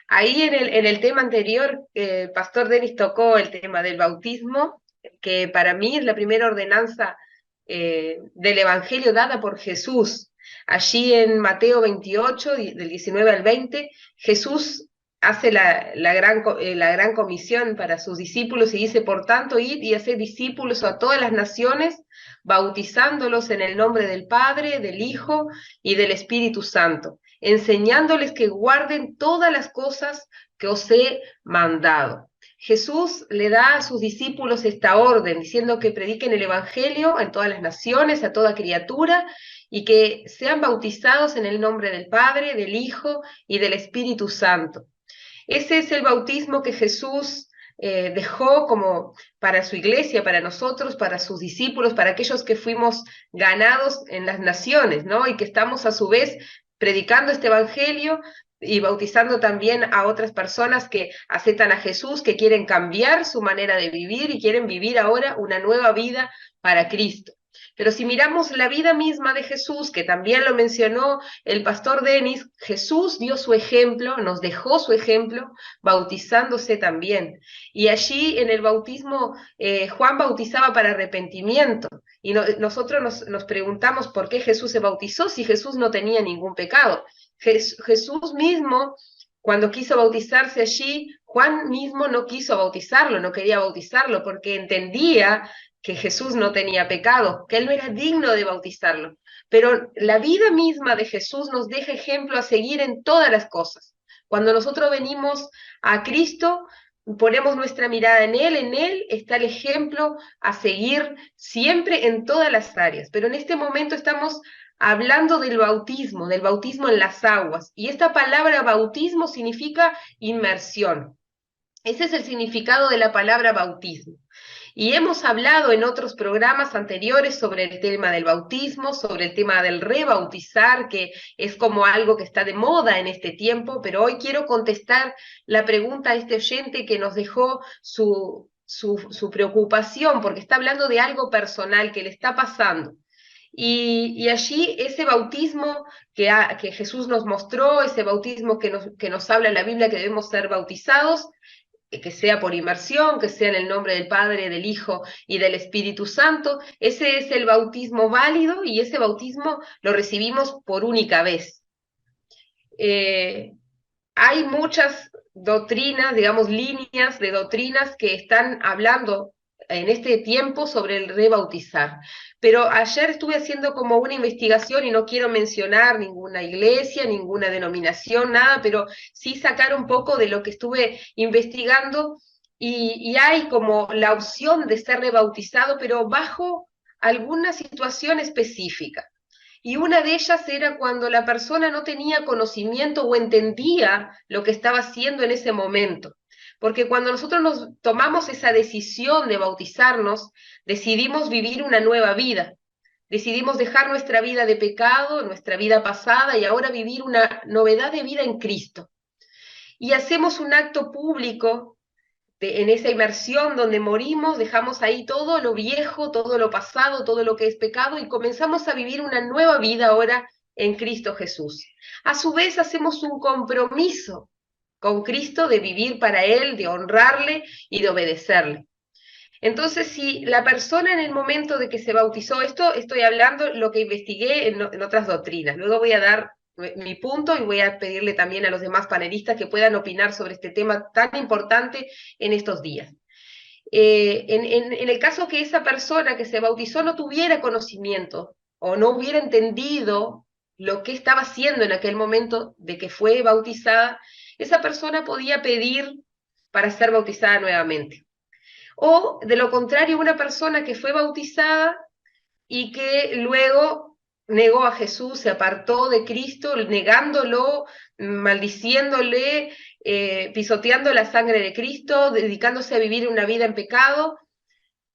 Ahí en el tema anterior, el pastor Denis tocó el tema del bautismo, que para mí es la primera ordenanza del Evangelio dada por Jesús. Allí en Mateo 28, del 19 al 20, Jesús hace la gran comisión para sus discípulos y dice: por tanto, id y haced discípulos a todas las naciones, bautizándolos en el nombre del Padre, del Hijo y del Espíritu Santo, enseñándoles que guarden todas las cosas que os he mandado. Jesús le da a sus discípulos esta orden, diciendo que prediquen el Evangelio en todas las naciones, a toda criatura, y que sean bautizados en el nombre del Padre, del Hijo y del Espíritu Santo. Ese es el bautismo que Jesús dejó como para su iglesia, para nosotros, para sus discípulos, para aquellos que fuimos ganados en las naciones, ¿no? Y que estamos a su vez predicando este Evangelio y bautizando también a otras personas que aceptan a Jesús, que quieren cambiar su manera de vivir y quieren vivir ahora una nueva vida para Cristo. Pero si miramos la vida misma de Jesús, que también lo mencionó el pastor Denis, Jesús dio su ejemplo, nos dejó su ejemplo, bautizándose también. Y allí en el bautismo, Juan bautizaba para arrepentimiento. Y nosotros nos preguntamos por qué Jesús se bautizó si Jesús no tenía ningún pecado. Jesús mismo, cuando quiso bautizarse allí, Juan mismo no quiso bautizarlo, no quería bautizarlo, porque entendía que Jesús no tenía pecado, que él no era digno de bautizarlo. Pero la vida misma de Jesús nos deja ejemplo a seguir en todas las cosas. Cuando nosotros venimos a Cristo, ponemos nuestra mirada en Él está el ejemplo a seguir siempre en todas las áreas. Pero en este momento estamos hablando del bautismo en las aguas. Y esta palabra bautismo significa inmersión. Ese es el significado de la palabra bautismo. Y hemos hablado en otros programas anteriores sobre el tema del bautismo, sobre el tema del rebautizar, que es como algo que está de moda en este tiempo, pero hoy quiero contestar la pregunta a este oyente que nos dejó su preocupación, porque está hablando de algo personal que le está pasando. Y allí ese bautismo que Jesús nos mostró, ese bautismo que nos habla en la Biblia que debemos ser bautizados, que sea por inmersión, que sea en el nombre del Padre, del Hijo y del Espíritu Santo, ese es el bautismo válido y ese bautismo lo recibimos por única vez. Hay muchas doctrinas, digamos, líneas de doctrinas que están hablando en este tiempo sobre el rebautizar. Pero ayer estuve haciendo como una investigación y no quiero mencionar ninguna iglesia, ninguna denominación, nada, pero sí sacar un poco de lo que estuve investigando y hay como la opción de ser rebautizado, pero bajo alguna situación específica. Y una de ellas era cuando la persona no tenía conocimiento o entendía lo que estaba haciendo en ese momento. Porque cuando nosotros nos tomamos esa decisión de bautizarnos, decidimos vivir una nueva vida. Decidimos dejar nuestra vida de pecado, nuestra vida pasada, y ahora vivir una novedad de vida en Cristo. Y hacemos un acto público en esa inmersión donde morimos, dejamos ahí todo lo viejo, todo lo pasado, todo lo que es pecado, y comenzamos a vivir una nueva vida ahora en Cristo Jesús. A su vez hacemos un compromiso con Cristo de vivir para Él, de honrarle y de obedecerle. Entonces, si la persona en el momento de que se bautizó, esto estoy hablando lo que investigué en otras doctrinas, luego voy a dar mi punto y voy a pedirle también a los demás panelistas que puedan opinar sobre este tema tan importante en estos días. En el caso que esa persona que se bautizó no tuviera conocimiento o no hubiera entendido lo que estaba haciendo en aquel momento de que fue bautizada, esa persona podía pedir para ser bautizada nuevamente. O, de lo contrario, una persona que fue bautizada y que luego negó a Jesús, se apartó de Cristo, negándolo, maldiciéndole, pisoteando la sangre de Cristo, dedicándose a vivir una vida en pecado.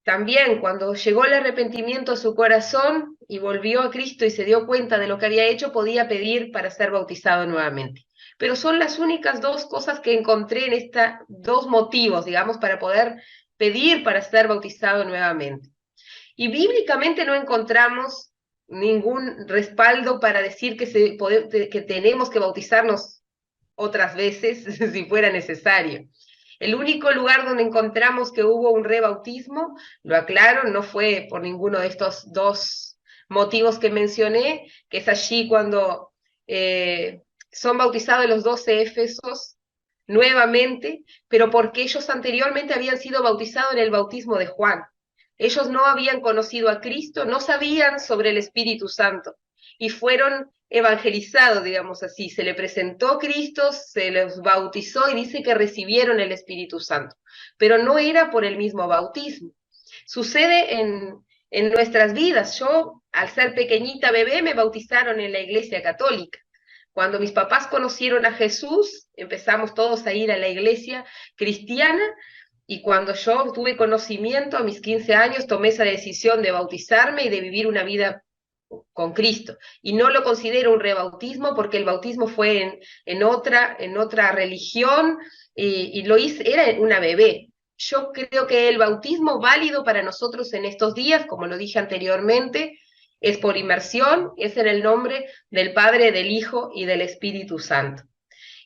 También, cuando llegó el arrepentimiento a su corazón y volvió a Cristo y se dio cuenta de lo que había hecho, podía pedir para ser bautizado nuevamente. Pero son las únicas dos cosas que encontré en estos dos motivos, digamos, para poder pedir para ser bautizado nuevamente. Y bíblicamente no encontramos ningún respaldo para decir que tenemos que bautizarnos otras veces si fuera necesario. El único lugar donde encontramos que hubo un rebautismo, lo aclaro, no fue por ninguno de estos dos motivos que mencioné, que es allí cuando son bautizados los 12 Éfesos nuevamente, pero porque ellos anteriormente habían sido bautizados en el bautismo de Juan. Ellos no habían conocido a Cristo, no sabían sobre el Espíritu Santo. y fueron evangelizados, digamos así. Se le presentó Cristo, se les bautizó y dice que recibieron el Espíritu Santo, pero no era por el mismo bautismo. Sucede en nuestras vidas. Yo, al ser pequeñita bebé, me bautizaron en la iglesia católica. Cuando mis papás conocieron a Jesús, empezamos todos a ir a la iglesia cristiana, y cuando yo tuve conocimiento, a mis 15 años, tomé esa decisión de bautizarme y de vivir una vida con Cristo. Y no lo considero un rebautismo porque el bautismo fue en otra religión, y lo hice, era una bebé. Yo creo que el bautismo válido para nosotros en estos días, como lo dije anteriormente, es por inmersión, es en el nombre del Padre, del Hijo y del Espíritu Santo.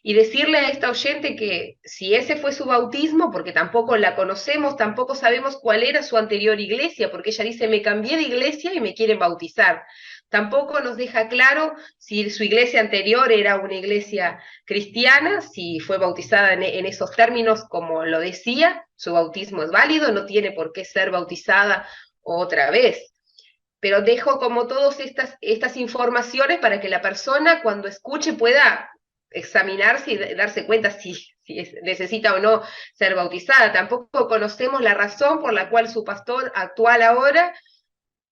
Y decirle a esta oyente que si ese fue su bautismo, porque tampoco la conocemos, tampoco sabemos cuál era su anterior iglesia, porque ella dice, me cambié de iglesia y me quieren bautizar. Tampoco nos deja claro si su iglesia anterior era una iglesia cristiana, si fue bautizada en esos términos como lo decía, su bautismo es válido, no tiene por qué ser bautizada otra vez. Pero dejo como todas estas informaciones para que la persona cuando escuche pueda examinarse y darse cuenta si necesita o no ser bautizada. Tampoco conocemos la razón por la cual su pastor actual ahora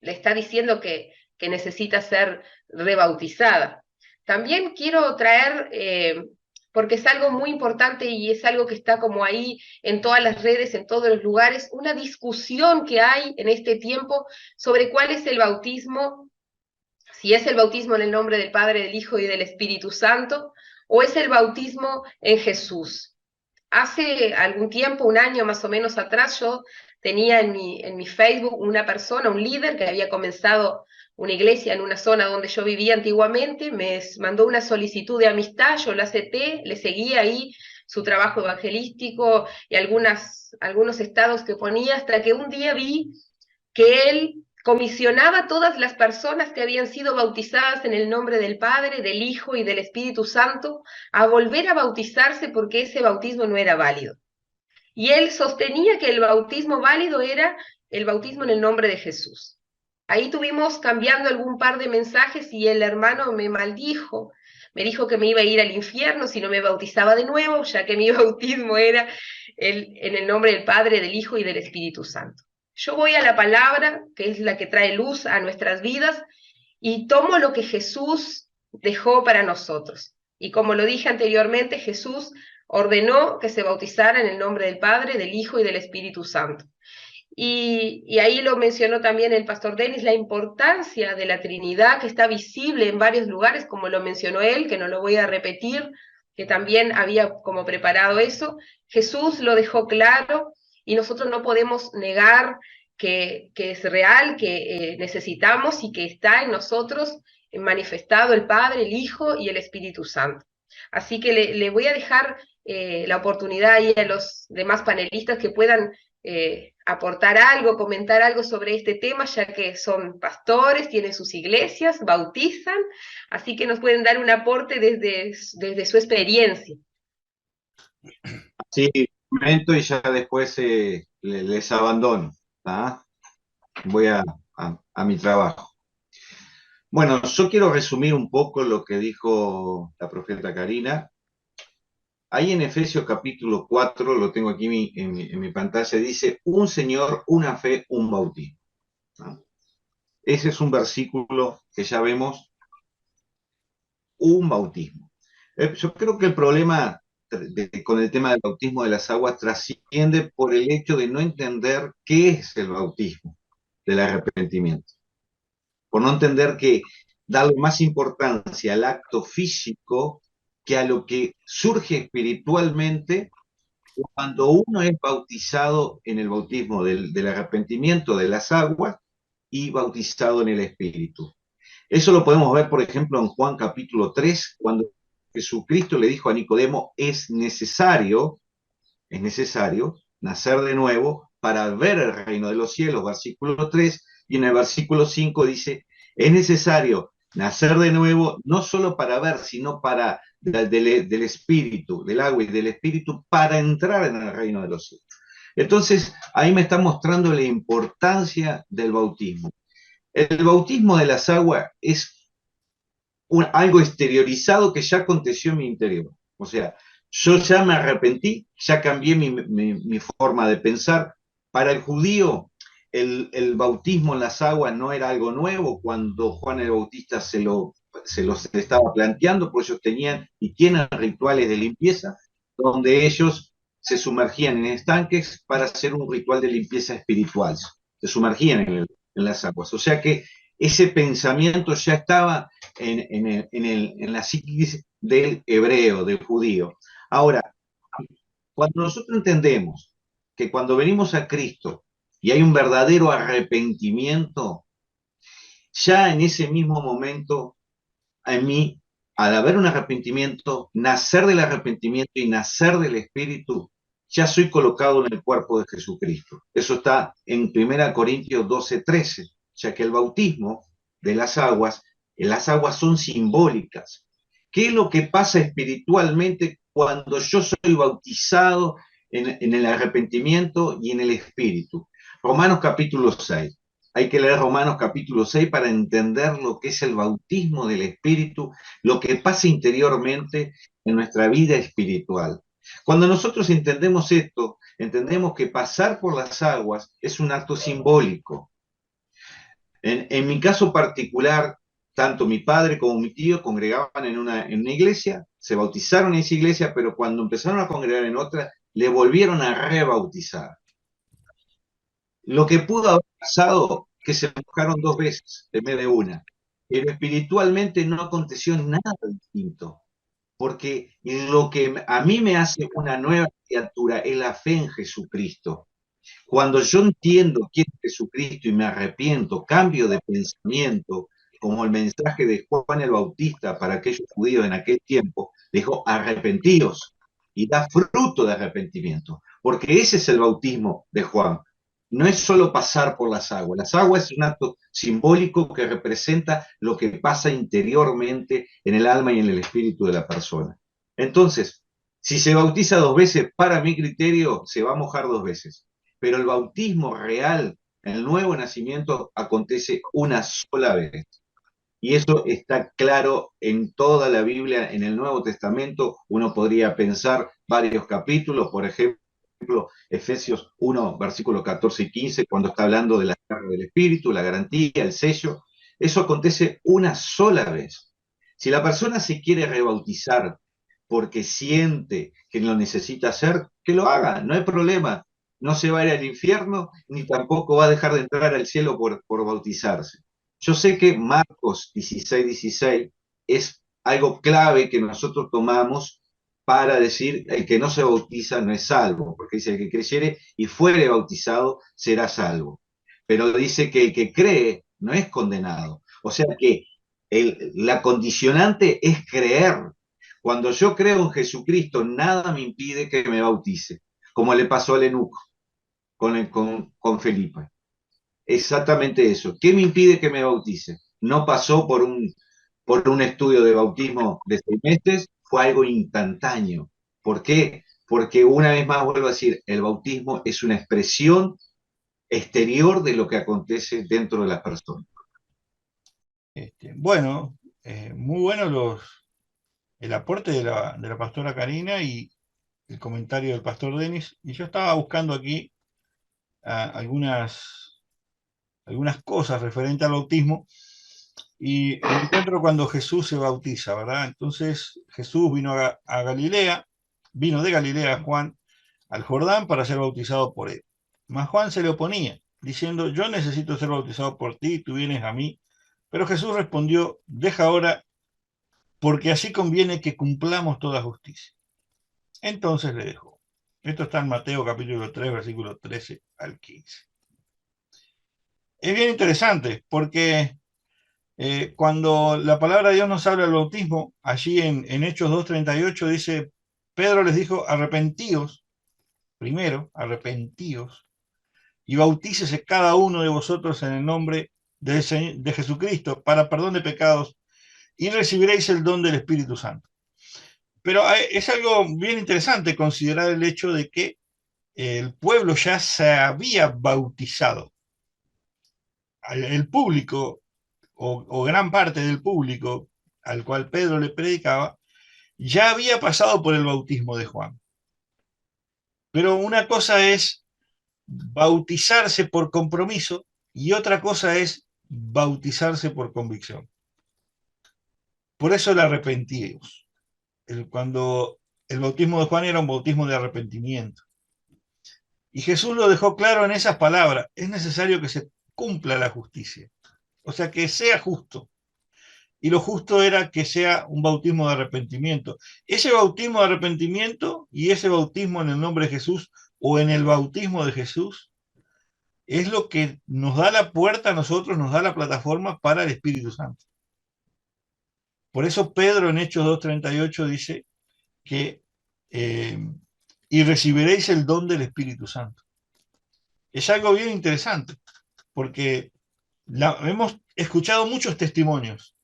le está diciendo que necesita ser rebautizada. También quiero traer, porque es algo muy importante y es algo que está como ahí en todas las redes, en todos los lugares, una discusión que hay en este tiempo sobre cuál es el bautismo, si es el bautismo en el nombre del Padre, del Hijo y del Espíritu Santo, o es el bautismo en Jesús. Hace algún tiempo, un año más o menos atrás, yo tenía en mi Facebook una persona, un líder que había comenzado una iglesia en una zona donde yo vivía antiguamente, me mandó una solicitud de amistad, yo la acepté, le seguí ahí su trabajo evangelístico y algunos estados que ponía, hasta que un día vi que él comisionaba a todas las personas que habían sido bautizadas en el nombre del Padre, del Hijo y del Espíritu Santo a volver a bautizarse porque ese bautismo no era válido. Y él sostenía que el bautismo válido era el bautismo en el nombre de Jesús. Ahí tuvimos cambiando algún par de mensajes y el hermano me maldijo, me dijo que me iba a ir al infierno si no me bautizaba de nuevo, ya que mi bautismo era en el nombre del Padre, del Hijo y del Espíritu Santo. Yo voy a la palabra, que es la que trae luz a nuestras vidas, y tomo lo que Jesús dejó para nosotros. Y como lo dije anteriormente, Jesús ordenó que se bautizara en el nombre del Padre, del Hijo y del Espíritu Santo. Y ahí lo mencionó también el pastor Denis, la importancia de la Trinidad, que está visible en varios lugares, como lo mencionó él, que no lo voy a repetir, que también había como preparado eso. Jesús lo dejó claro, y nosotros no podemos negar que es real, que necesitamos y que está en nosotros manifestado el Padre, el Hijo y el Espíritu Santo. Así que le voy a dejar la oportunidad ahí a los demás panelistas que puedan aportar algo, comentar algo sobre este tema, ya que son pastores, tienen sus iglesias, bautizan, así que nos pueden dar un aporte desde su experiencia. Sí, un momento y ya después les abandono. ¿Ah? Voy a mi trabajo. Bueno, yo quiero resumir un poco lo que dijo la profeta Karina. Ahí en Efesios capítulo 4, lo tengo aquí en mi pantalla, dice, un Señor, una fe, un bautismo. ¿No? Ese es un versículo que ya vemos, un bautismo. Yo creo que el problema con el tema del bautismo de las aguas trasciende por el hecho de no entender qué es el bautismo del arrepentimiento. Por no entender que darle más importancia al acto físico que a lo que surge espiritualmente cuando uno es bautizado en el bautismo del arrepentimiento de las aguas y bautizado en el Espíritu. Eso lo podemos ver, por ejemplo, en Juan capítulo 3, cuando Jesucristo le dijo a Nicodemo, es necesario nacer de nuevo para ver el reino de los cielos, versículo 3, y en el versículo 5 dice, es necesario nacer de nuevo, no solo para ver, sino para del Espíritu, del agua y del Espíritu, para entrar en el reino de los cielos. Entonces, ahí me está mostrando la importancia del bautismo. El bautismo de las aguas es algo exteriorizado que ya aconteció en mi interior. O sea, yo ya me arrepentí, ya cambié mi forma de pensar. Para el judío, el bautismo en las aguas no era algo nuevo. Cuando Juan el Bautista se los estaba planteando, pues ellos tenían y tienen rituales de limpieza, donde ellos se sumergían en estanques para hacer un ritual de limpieza espiritual. Se sumergían en las aguas. O sea que ese pensamiento ya estaba en la psiquis del hebreo, del judío. Ahora, cuando nosotros entendemos que cuando venimos a Cristo y hay un verdadero arrepentimiento, ya en ese mismo momento, en mí, al haber un arrepentimiento, nacer del arrepentimiento y nacer del Espíritu, ya soy colocado en el cuerpo de Jesucristo. Eso está en 1 Corintios 12:13, ya que el bautismo de las aguas son simbólicas. ¿Qué es lo que pasa espiritualmente cuando yo soy bautizado en el arrepentimiento y en el Espíritu? Romanos capítulo 6. Hay que leer Romanos capítulo 6 para entender lo que es el bautismo del Espíritu, lo que pasa interiormente en nuestra vida espiritual. Cuando nosotros entendemos esto, entendemos que pasar por las aguas es un acto simbólico. En mi caso particular, tanto mi padre como mi tío congregaban en una iglesia, se bautizaron en esa iglesia, pero cuando empezaron a congregar en otra, le volvieron a rebautizar. Lo que pudo haber pasado, que se mojaron 2 veces en vez de una, pero espiritualmente no aconteció nada distinto, porque lo que a mí me hace una nueva criatura es la fe en Jesucristo. Cuando yo entiendo quién es Jesucristo y me arrepiento, cambio de pensamiento, como el mensaje de Juan el Bautista para aquellos judíos en aquel tiempo, dijo, arrepentíos, y da fruto de arrepentimiento, porque ese es el bautismo de Juan. No es solo pasar por las aguas es un acto simbólico que representa lo que pasa interiormente en el alma y en el espíritu de la persona. Entonces, si se bautiza 2 veces, para mi criterio, se va a mojar 2 veces. Pero el bautismo real, el nuevo nacimiento, acontece una sola vez. Y eso está claro en toda la Biblia, en el Nuevo Testamento. Uno podría pensar varios capítulos, por ejemplo, Efesios 1, versículos 14 y 15, cuando está hablando de la carga del Espíritu, la garantía, el sello. Eso acontece una sola vez. Si la persona se quiere rebautizar porque siente que lo necesita hacer, que lo haga, no hay problema. No se va a ir al infierno, ni tampoco va a dejar de entrar al cielo por bautizarse. Yo sé que Marcos 16:16 es algo clave que nosotros tomamos para decir el que no se bautiza no es salvo, porque dice el que creyere y fuere bautizado será salvo. Pero dice que el que cree no es condenado. O sea que la condicionante es creer. Cuando yo creo en Jesucristo, nada me impide que me bautice, como le pasó al eunuco con Felipe. Exactamente eso. ¿Qué me impide que me bautice? No pasó por un estudio de bautismo de 6 meses, fue algo instantáneo. ¿Por qué? Porque una vez más vuelvo a decir, el bautismo es una expresión exterior de lo que acontece dentro de la persona. Bueno, muy bueno el aporte de la pastora Karina y el comentario del pastor Denis. Y yo estaba buscando aquí algunas cosas referentes al bautismo y me encuentro cuando Jesús se bautiza, ¿verdad? Entonces Jesús vino a Galilea, vino de Galilea Juan al Jordán para ser bautizado por él. Mas Juan se le oponía, diciendo, yo necesito ser bautizado por ti, tú vienes a mí. Pero Jesús respondió, deja ahora, porque así conviene que cumplamos toda justicia. Entonces le dejó. Esto está en Mateo capítulo 3, versículo 13 al 15. Es bien interesante porque cuando la palabra de Dios nos habla del bautismo, allí en Hechos 2:38 dice, Pedro les dijo, arrepentíos, primero, arrepentíos, y bautícese cada uno de vosotros en el nombre de Jesucristo para perdón de pecados y recibiréis el don del Espíritu Santo. Pero es algo bien interesante considerar el hecho de que el pueblo ya se había bautizado. El público, o gran parte del público, al cual Pedro le predicaba, ya había pasado por el bautismo de Juan. Pero una cosa es bautizarse por compromiso y otra cosa es bautizarse por convicción. Por eso el arrepentidos. Cuando el bautismo de Juan era un bautismo de arrepentimiento. Y Jesús lo dejó claro en esas palabras. Es necesario que se cumpla la justicia. O sea, que sea justo. Y lo justo era que sea un bautismo de arrepentimiento. Ese bautismo de arrepentimiento y ese bautismo en el nombre de Jesús o en el bautismo de Jesús es lo que nos da la puerta a nosotros, nos da la plataforma para el Espíritu Santo. Por eso Pedro en Hechos 2:38 dice que y recibiréis el don del Espíritu Santo. Es algo bien interesante, porque hemos escuchado muchos testimonios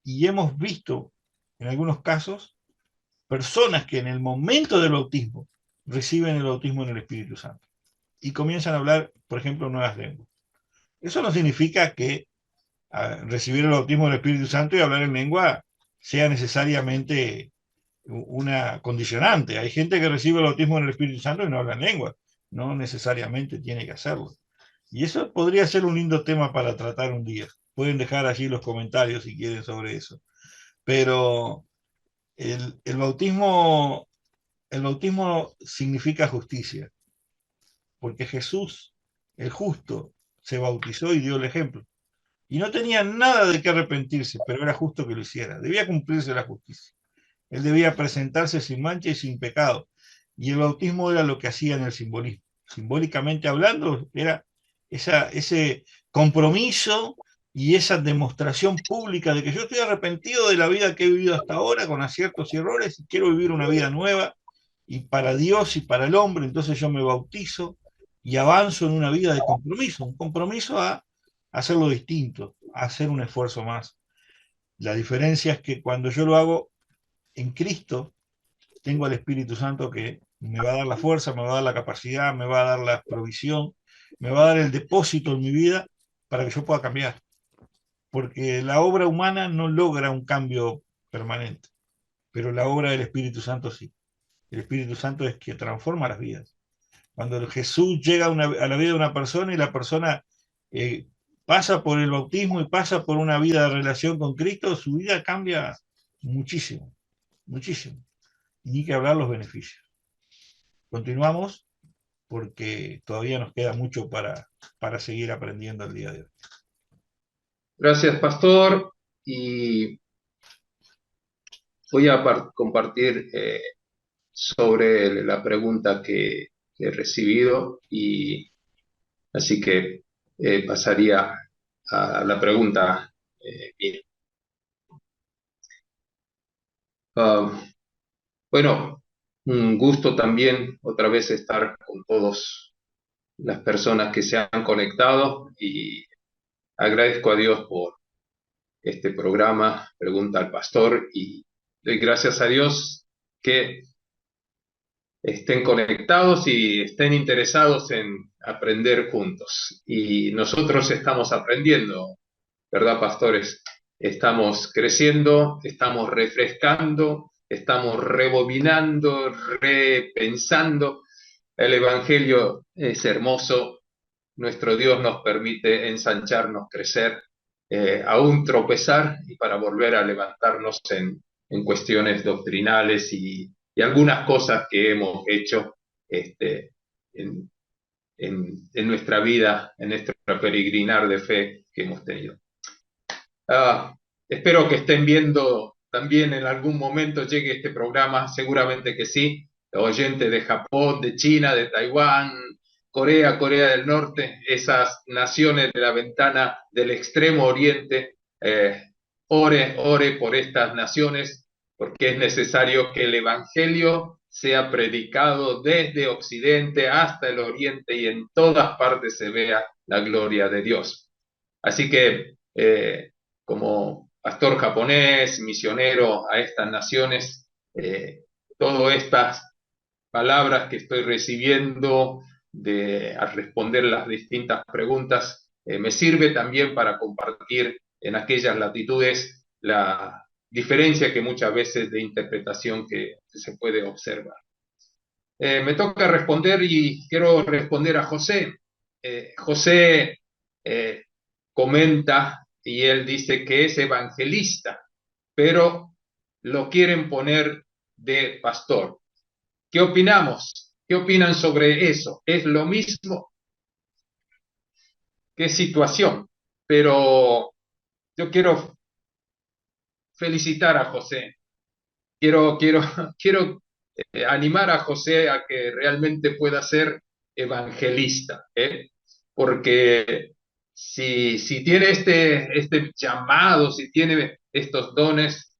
y hemos visto, en algunos casos, personas que en el momento del bautismo reciben el bautismo en el Espíritu Santo y comienzan a hablar, por ejemplo, nuevas lenguas. Eso no significa que recibir el bautismo del Espíritu Santo y hablar en lengua sea necesariamente una condicionante. Hay gente que recibe el bautismo en el Espíritu Santo y no habla en lengua. No necesariamente tiene que hacerlo. Y eso podría ser un lindo tema para tratar un día. Pueden dejar allí los comentarios si quieren sobre eso. Pero el bautismo significa justicia, porque Jesús, el justo, se bautizó y dio el ejemplo. Y no tenía nada de qué arrepentirse, pero era justo que lo hiciera. Debía cumplirse la justicia. Él debía presentarse sin mancha y sin pecado. Y el bautismo era lo que hacía en el simbolismo. Simbólicamente hablando, era ese compromiso y esa demostración pública de que yo estoy arrepentido de la vida que he vivido hasta ahora, con aciertos y errores, y quiero vivir una vida nueva, y para Dios y para el hombre, entonces yo me bautizo y avanzo en una vida de compromiso, un compromiso a hacerlo distinto, a hacer un esfuerzo más. La diferencia es que cuando yo lo hago en Cristo, tengo al Espíritu Santo que me va a dar la fuerza, me va a dar la capacidad, me va a dar la provisión, me va a dar el depósito en mi vida para que yo pueda cambiar. Porque la obra humana no logra un cambio permanente, pero la obra del Espíritu Santo sí. El Espíritu Santo es que transforma las vidas. Cuando Jesús llega a la vida de una persona y la persona pasa por el bautismo y pasa por una vida de relación con Cristo, su vida cambia muchísimo, muchísimo. Ni que hablar los beneficios. Continuamos porque todavía nos queda mucho para seguir aprendiendo el día de hoy. Gracias, pastor. Y voy a compartir sobre la pregunta que he recibido, y así que pasaría a la pregunta mía. Bueno, un gusto también otra vez estar con todas las personas que se han conectado, y agradezco a Dios por este programa, Pregunta al Pastor, y doy gracias a Dios que estén conectados y estén interesados en aprender juntos. Y nosotros estamos aprendiendo, ¿verdad, pastores? Estamos creciendo, estamos refrescando, estamos rebobinando, repensando. El Evangelio es hermoso. Nuestro Dios nos permite ensancharnos, crecer, aún tropezar, y para volver a levantarnos en cuestiones doctrinales y algunas cosas que hemos hecho en, en nuestra vida, en nuestro peregrinar de fe que hemos tenido. Espero que estén viendo también en algún momento llegue este programa, seguramente que sí, oyentes de Japón, de China, de Taiwán, Corea, Corea del Norte, esas naciones de la ventana del extremo oriente. Ore por estas naciones, porque es necesario que el Evangelio sea predicado desde Occidente hasta el Oriente y en todas partes se vea la gloria de Dios. Así que, como pastor japonés, misionero a estas naciones, todas estas palabras que estoy recibiendo al responder las distintas preguntas, me sirve también para compartir en aquellas latitudes la diferencia que muchas veces de interpretación que se puede observar. Me toca responder y quiero responder a José. José comenta y él dice que es evangelista, pero lo quieren poner de pastor. ¿Qué opinamos? ¿Qué opinan sobre eso? ¿Es lo mismo? ¿Qué situación? Pero yo quiero felicitar a José. Quiero animar a José a que realmente pueda ser evangelista, ¿eh? Porque si tiene este llamado, si tiene estos dones,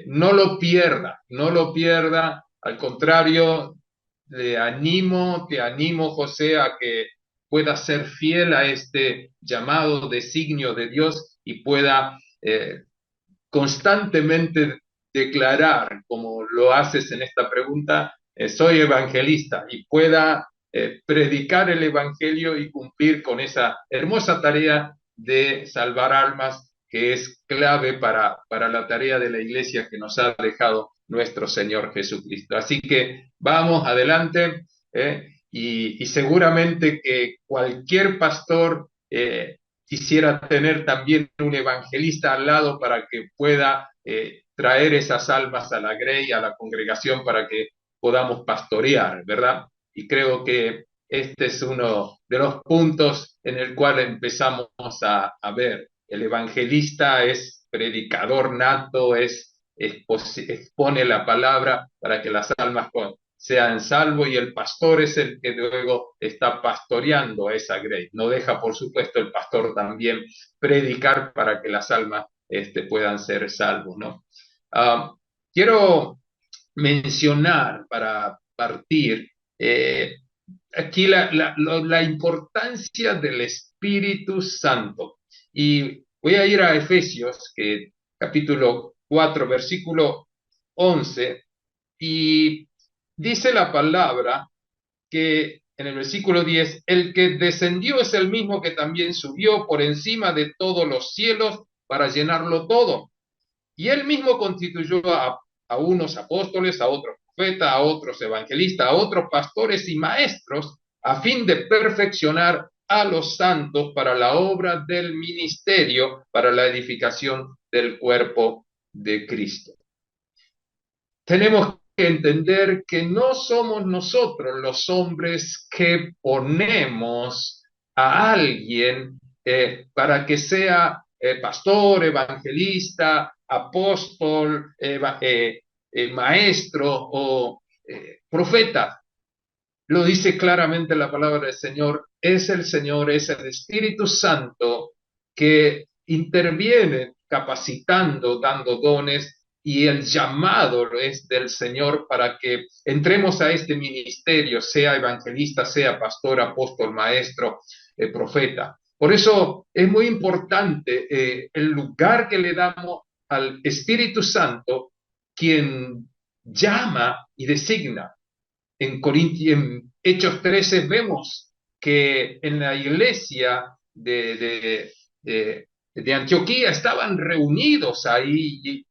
no lo pierda, no lo pierda. Al contrario, te animo, José, a que pueda ser fiel a este llamado, designio de Dios y pueda constantemente declarar, como lo haces en esta pregunta, soy evangelista, y pueda predicar el evangelio y cumplir con esa hermosa tarea de salvar almas, que es clave para la tarea de la iglesia que nos ha dejado nuestro Señor Jesucristo. Así que vamos adelante, y seguramente que cualquier pastor quisiera tener también un evangelista al lado para que pueda traer esas almas a la grey, a la congregación, para que podamos pastorear, ¿verdad? Y creo que este es uno de los puntos en el cual empezamos a ver. El evangelista es predicador nato, expone la palabra para que las almas sean salvos, y el pastor es el que luego está pastoreando a esa grey. No deja, por supuesto, el pastor también predicar para que las almas puedan ser salvos, ¿no? Quiero mencionar para partir aquí la importancia del Espíritu Santo. Y voy a ir a Efesios, capítulo 4, versículo 11, y dice la palabra que en el versículo 10, el que descendió es el mismo que también subió por encima de todos los cielos para llenarlo todo. Y él mismo constituyó a unos apóstoles, a otros profetas, a otros evangelistas, a otros pastores y maestros, a fin de perfeccionar a los santos para la obra del ministerio, para la edificación del cuerpo de Cristo. Tenemos que entender que no somos nosotros los hombres que ponemos a alguien para que sea pastor, evangelista, apóstol, maestro o profeta. Lo dice claramente la palabra del Señor. Es el Señor, es el Espíritu Santo que interviene capacitando, dando dones, y el llamado es del Señor para que entremos a este ministerio, sea evangelista, sea pastor, apóstol, maestro, profeta. Por eso es muy importante el lugar que le damos al Espíritu Santo, quien llama y designa. En Hechos 13 vemos que en la iglesia de Antioquía estaban reunidos ahí,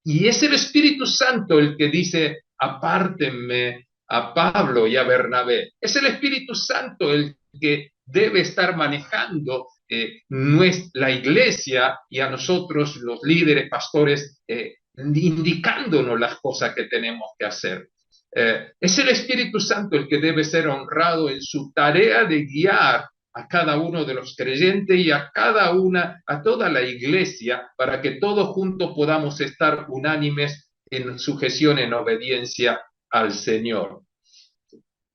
y es el Espíritu Santo el que dice, apártenme a Pablo y a Bernabé. Es el Espíritu Santo el que debe estar manejando la iglesia, y a nosotros los líderes, pastores, indicándonos las cosas que tenemos que hacer. Es el Espíritu Santo el que debe ser honrado en su tarea de guiar a cada uno de los creyentes y a toda la iglesia, para que todos juntos podamos estar unánimes en sujeción, en obediencia al Señor.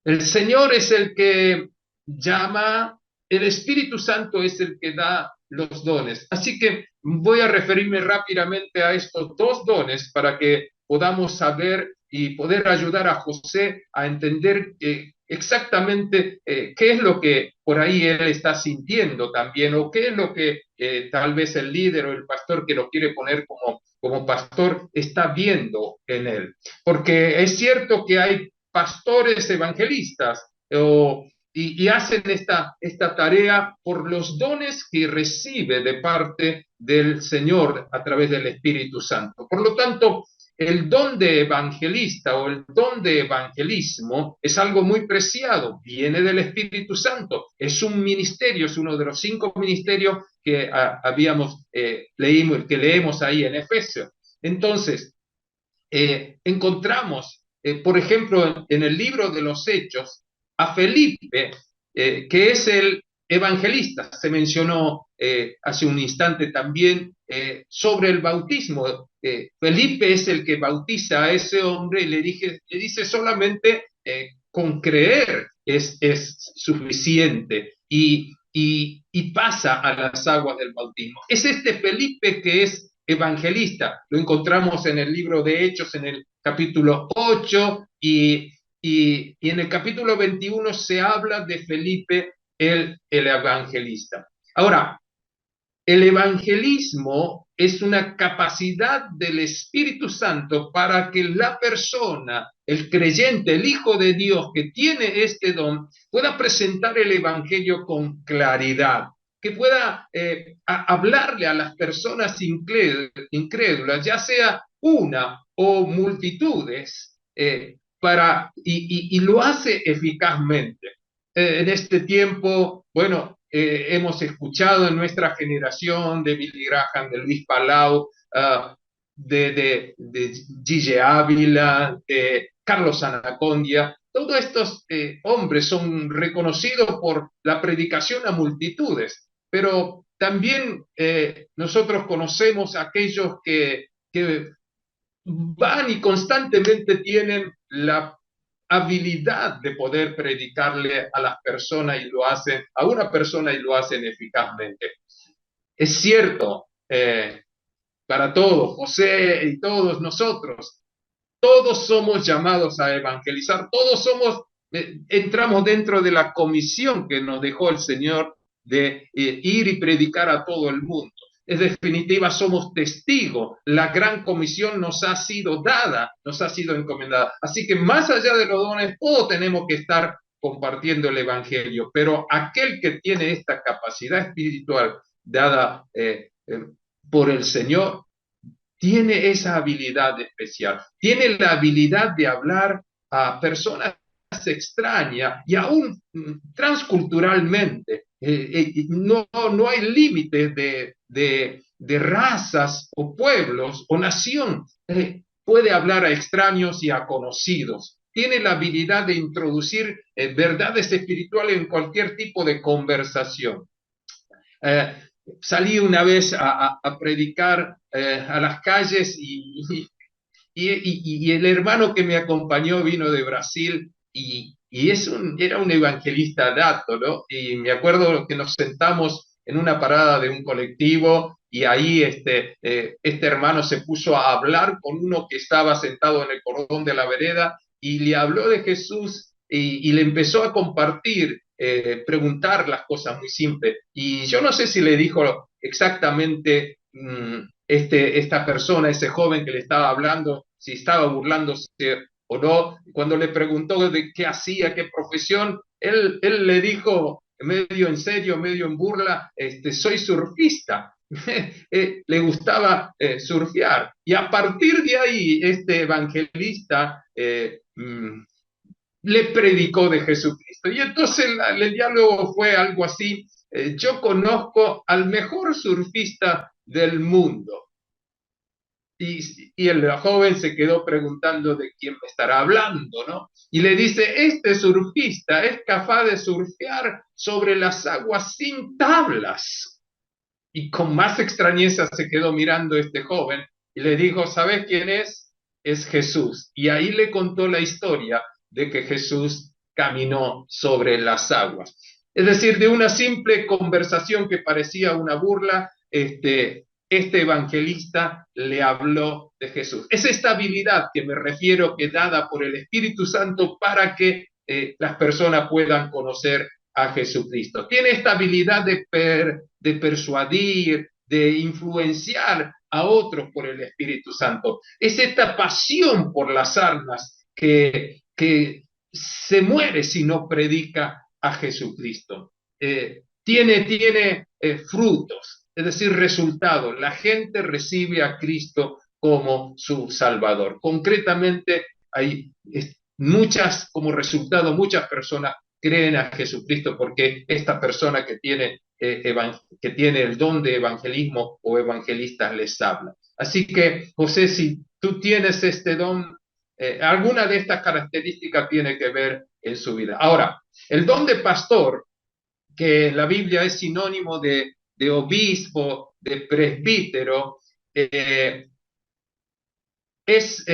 El Señor es el que llama, el Espíritu Santo es el que da los dones. Así que voy a referirme rápidamente a estos dos dones para que podamos saber y poder ayudar a José a entender exactamente qué es lo que por ahí él está sintiendo también, o qué es lo que tal vez el líder o el pastor que lo quiere poner como pastor está viendo en él. Porque es cierto que hay pastores evangelistas y hacen esta tarea por los dones que recibe de parte del Señor a través del Espíritu Santo. Por lo tanto, el don de evangelista o el don de evangelismo es algo muy preciado, viene del Espíritu Santo, es un ministerio, es uno de los 5 ministerios que leemos ahí en Efesios. Entonces, encontramos, por ejemplo, en el libro de los Hechos, a Felipe, que es el evangelista. Se mencionó hace un instante también sobre el bautismo. Felipe es el que bautiza a ese hombre y le dice solamente con creer es suficiente y pasa a las aguas del bautismo. Es este Felipe que es evangelista. Lo encontramos en el libro de Hechos, en el capítulo 8 y en el capítulo 21 se habla de Felipe, el evangelista. Ahora, el evangelismo es una capacidad del Espíritu Santo para que la persona, el creyente, el Hijo de Dios que tiene este don, pueda presentar el evangelio con claridad, que pueda hablarle a las personas incrédulas, ya sea una o multitudes, y lo hace eficazmente. En este tiempo, bueno, hemos escuchado en nuestra generación de Billy Graham, de Luis Palau, de Gigi Ávila, de Carlos Anacondia. Todos estos hombres son reconocidos por la predicación a multitudes, pero también nosotros conocemos a aquellos que van y constantemente tienen la habilidad de poder predicarle a las personas y a una persona y lo hacen eficazmente. Es cierto, para todos, José y todos nosotros, todos somos llamados a evangelizar, entramos dentro de la comisión que nos dejó el Señor de ir y predicar a todo el mundo. En definitiva, somos testigos. La gran comisión nos ha sido dada, nos ha sido encomendada. Así que más allá de los dones, todos tenemos que estar compartiendo el evangelio. Pero aquel que tiene esta capacidad espiritual dada por el Señor, tiene esa habilidad especial. Tiene la habilidad de hablar a personas extrañas y aún transculturalmente. No hay límites de razas o pueblos o nación. Puede hablar a extraños y a conocidos. Tiene la habilidad de introducir verdades espirituales en cualquier tipo de conversación. Salí una vez a predicar a las calles y el hermano que me acompañó vino de Brasil y era un evangelista nato, ¿no? Y me acuerdo que nos sentamos en una parada de un colectivo y ahí este hermano se puso a hablar con uno que estaba sentado en el cordón de la vereda y le habló de Jesús y le empezó a compartir, preguntar las cosas muy simples. Y yo no sé si le dijo exactamente esta persona, ese joven que le estaba hablando, si estaba burlándose o no. Cuando le preguntó de qué hacía, qué profesión, él le dijo, medio en serio, medio en burla, soy surfista. Le gustaba surfear. Y a partir de ahí, este evangelista le predicó de Jesucristo. Y entonces el diálogo fue algo así: yo conozco al mejor surfista del mundo. Y el joven se quedó preguntando de quién me estará hablando, ¿no? Y le dice, este surfista es capaz de surfear sobre las aguas sin tablas. Y con más extrañeza se quedó mirando este joven y le dijo, ¿sabes quién es? Es Jesús. Y ahí le contó la historia de que Jesús caminó sobre las aguas. Es decir, de una simple conversación que parecía una burla, este evangelista le habló de Jesús. Es esta habilidad que me refiero, que dada por el Espíritu Santo para que las personas puedan conocer a Jesucristo. Tiene esta habilidad de persuadir, de influenciar a otros por el Espíritu Santo. Es esta pasión por las almas que se muere si no predica a Jesucristo. Tiene frutos, es decir, resultados. La gente recibe a Cristo como su Salvador. Concretamente, hay como resultado, muchas personas creen a Jesucristo porque esta persona que tiene el don de evangelismo o evangelistas les habla. Así que, José, si tú tienes este don, alguna de estas características tiene que ver en su vida. Ahora, el don de pastor, que en la Biblia es sinónimo de obispo, de presbítero, es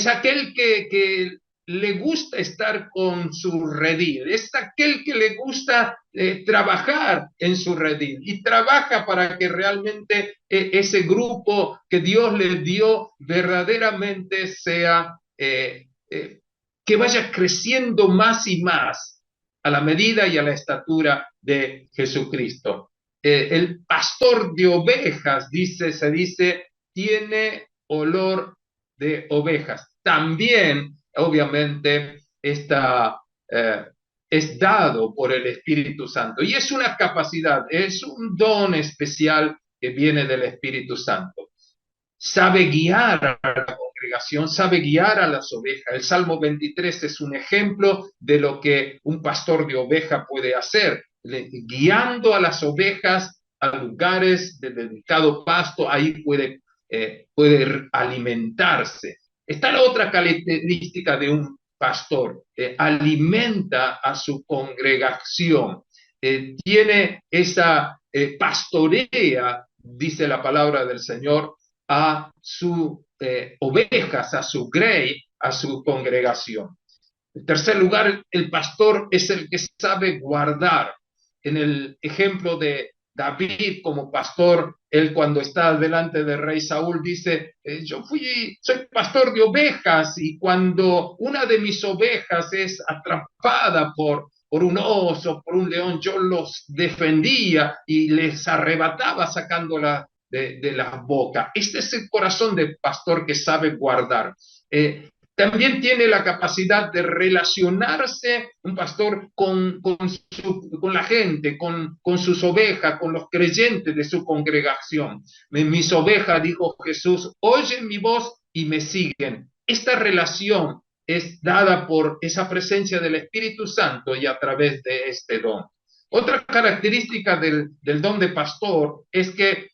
aquel que le gusta estar con su redil, es aquel que le gusta trabajar en su redil y trabaja para que realmente ese grupo que Dios le dio verdaderamente sea, que vaya creciendo más y más a la medida y a la estatura de Jesucristo. El pastor de ovejas, se dice, tiene olor de ovejas. También, obviamente, es dado por el Espíritu Santo y es una capacidad, es un don especial que viene del Espíritu Santo. Sabe guiar a la congregación, sabe guiar a las ovejas. El Salmo 23 es un ejemplo de lo que un pastor de oveja puede hacer, guiando a las ovejas a lugares de delicado pasto, ahí puede alimentarse. Está la otra característica de un pastor, alimenta a su congregación, tiene esa pastorea, dice la palabra del Señor, a sus ovejas, a su grey, a su congregación. En tercer lugar, el pastor es el que sabe guardar. En el ejemplo de David como pastor, él cuando está delante del rey Saúl dice, soy pastor de ovejas y cuando una de mis ovejas es atrapada por un oso, por un león, yo los defendía y les arrebataba sacándola de la boca. Este es el corazón del pastor que sabe guardar. También tiene la capacidad de relacionarse un pastor con la gente, con sus ovejas, con los creyentes de su congregación. Mis ovejas, dijo Jesús, oyen mi voz y me siguen. Esta relación es dada por esa presencia del Espíritu Santo y a través de este don. Otra característica del don de pastor es que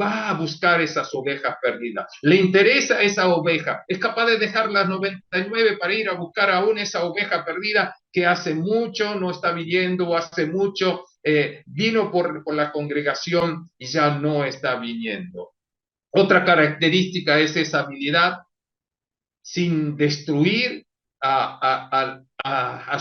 va a buscar esas ovejas perdidas, le interesa esa oveja, es capaz de dejar las 99 para ir a buscar aún esa oveja perdida que hace mucho no está viniendo o hace mucho vino por la congregación y ya no está viniendo. Otra característica es esa habilidad sin destruir a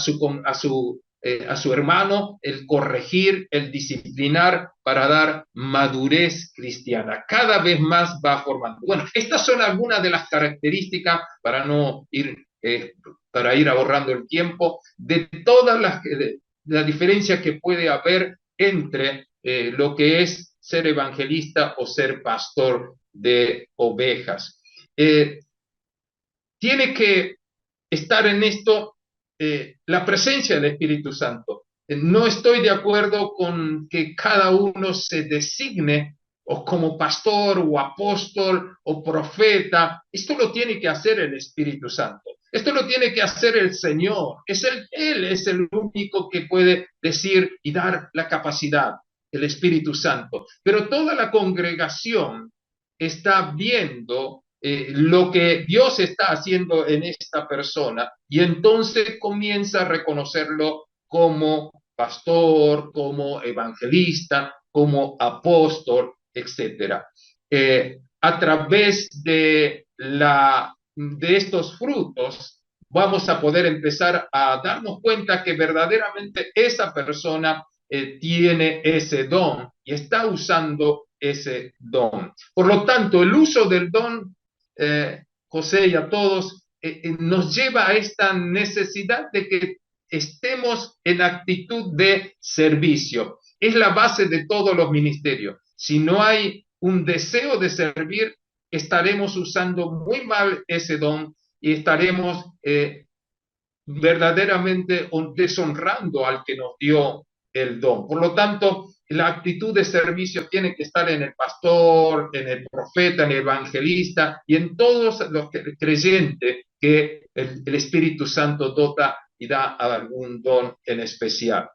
su hermano, el corregir, el disciplinar para dar madurez cristiana. Cada vez más va formando. Bueno, estas son algunas de las características para ir ahorrando el tiempo de todas la diferencia que puede haber entre lo que es ser evangelista o ser pastor de ovejas. Tiene que estar en esto la presencia del Espíritu Santo. No estoy de acuerdo con que cada uno se designe o como pastor o apóstol o profeta. Esto lo tiene que hacer el Espíritu Santo. Esto lo tiene que hacer el Señor. Él es el único que puede decir y dar la capacidad, el Espíritu Santo. Pero toda la congregación está viendo lo que Dios está haciendo en esta persona y entonces comienza a reconocerlo como pastor, como evangelista, como apóstol, etc. A través de estos frutos vamos a poder empezar a darnos cuenta que verdaderamente esa persona tiene ese don y está usando ese don. Por lo tanto, el uso del don, José y a todos, nos lleva a esta necesidad de que estemos en actitud de servicio. Es la base de todos los ministerios. Si no hay un deseo de servir, estaremos usando muy mal ese don y estaremos verdaderamente deshonrando al que nos dio el don. Por lo tanto, la actitud de servicio tiene que estar en el pastor, en el profeta, en el evangelista y en todos los creyentes que el Espíritu Santo dota y da algún don en especial.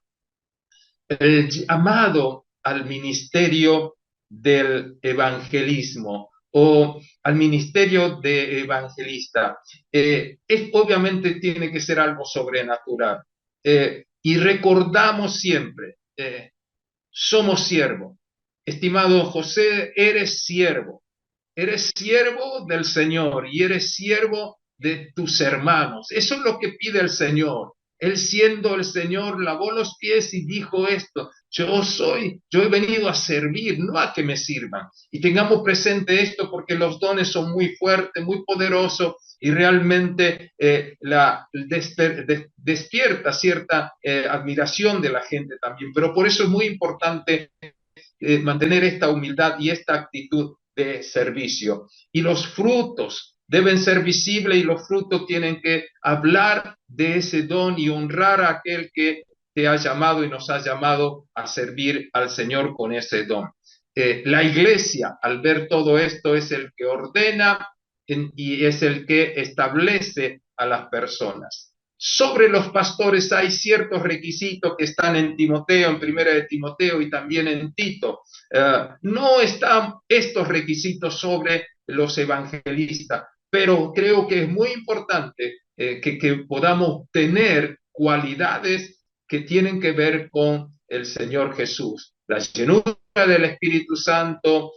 El llamado al ministerio del evangelismo o al ministerio de evangelista obviamente tiene que ser algo sobrenatural. Y recordamos siempre, somos siervos. Estimado José, eres siervo del Señor y eres siervo de tus hermanos. Eso es lo que pide el Señor. Él, siendo el Señor, lavó los pies y dijo esto: yo he venido a servir, no a que me sirvan. Y tengamos presente esto porque los dones son muy fuertes, muy poderosos y realmente despierta cierta admiración de la gente también. Pero por eso es muy importante mantener esta humildad y esta actitud de servicio. Y los frutos deben ser visibles y los frutos tienen que hablar de ese don y honrar a aquel que te ha llamado y nos ha llamado a servir al Señor con ese don. La iglesia, al ver todo esto, es el que ordena y es el que establece a las personas. Sobre los pastores hay ciertos requisitos que están en Timoteo, en Primera de Timoteo y también en Tito. No están estos requisitos sobre los evangelistas, pero creo que es muy importante que podamos tener cualidades que tienen que ver con el Señor Jesús. La llenura del Espíritu Santo,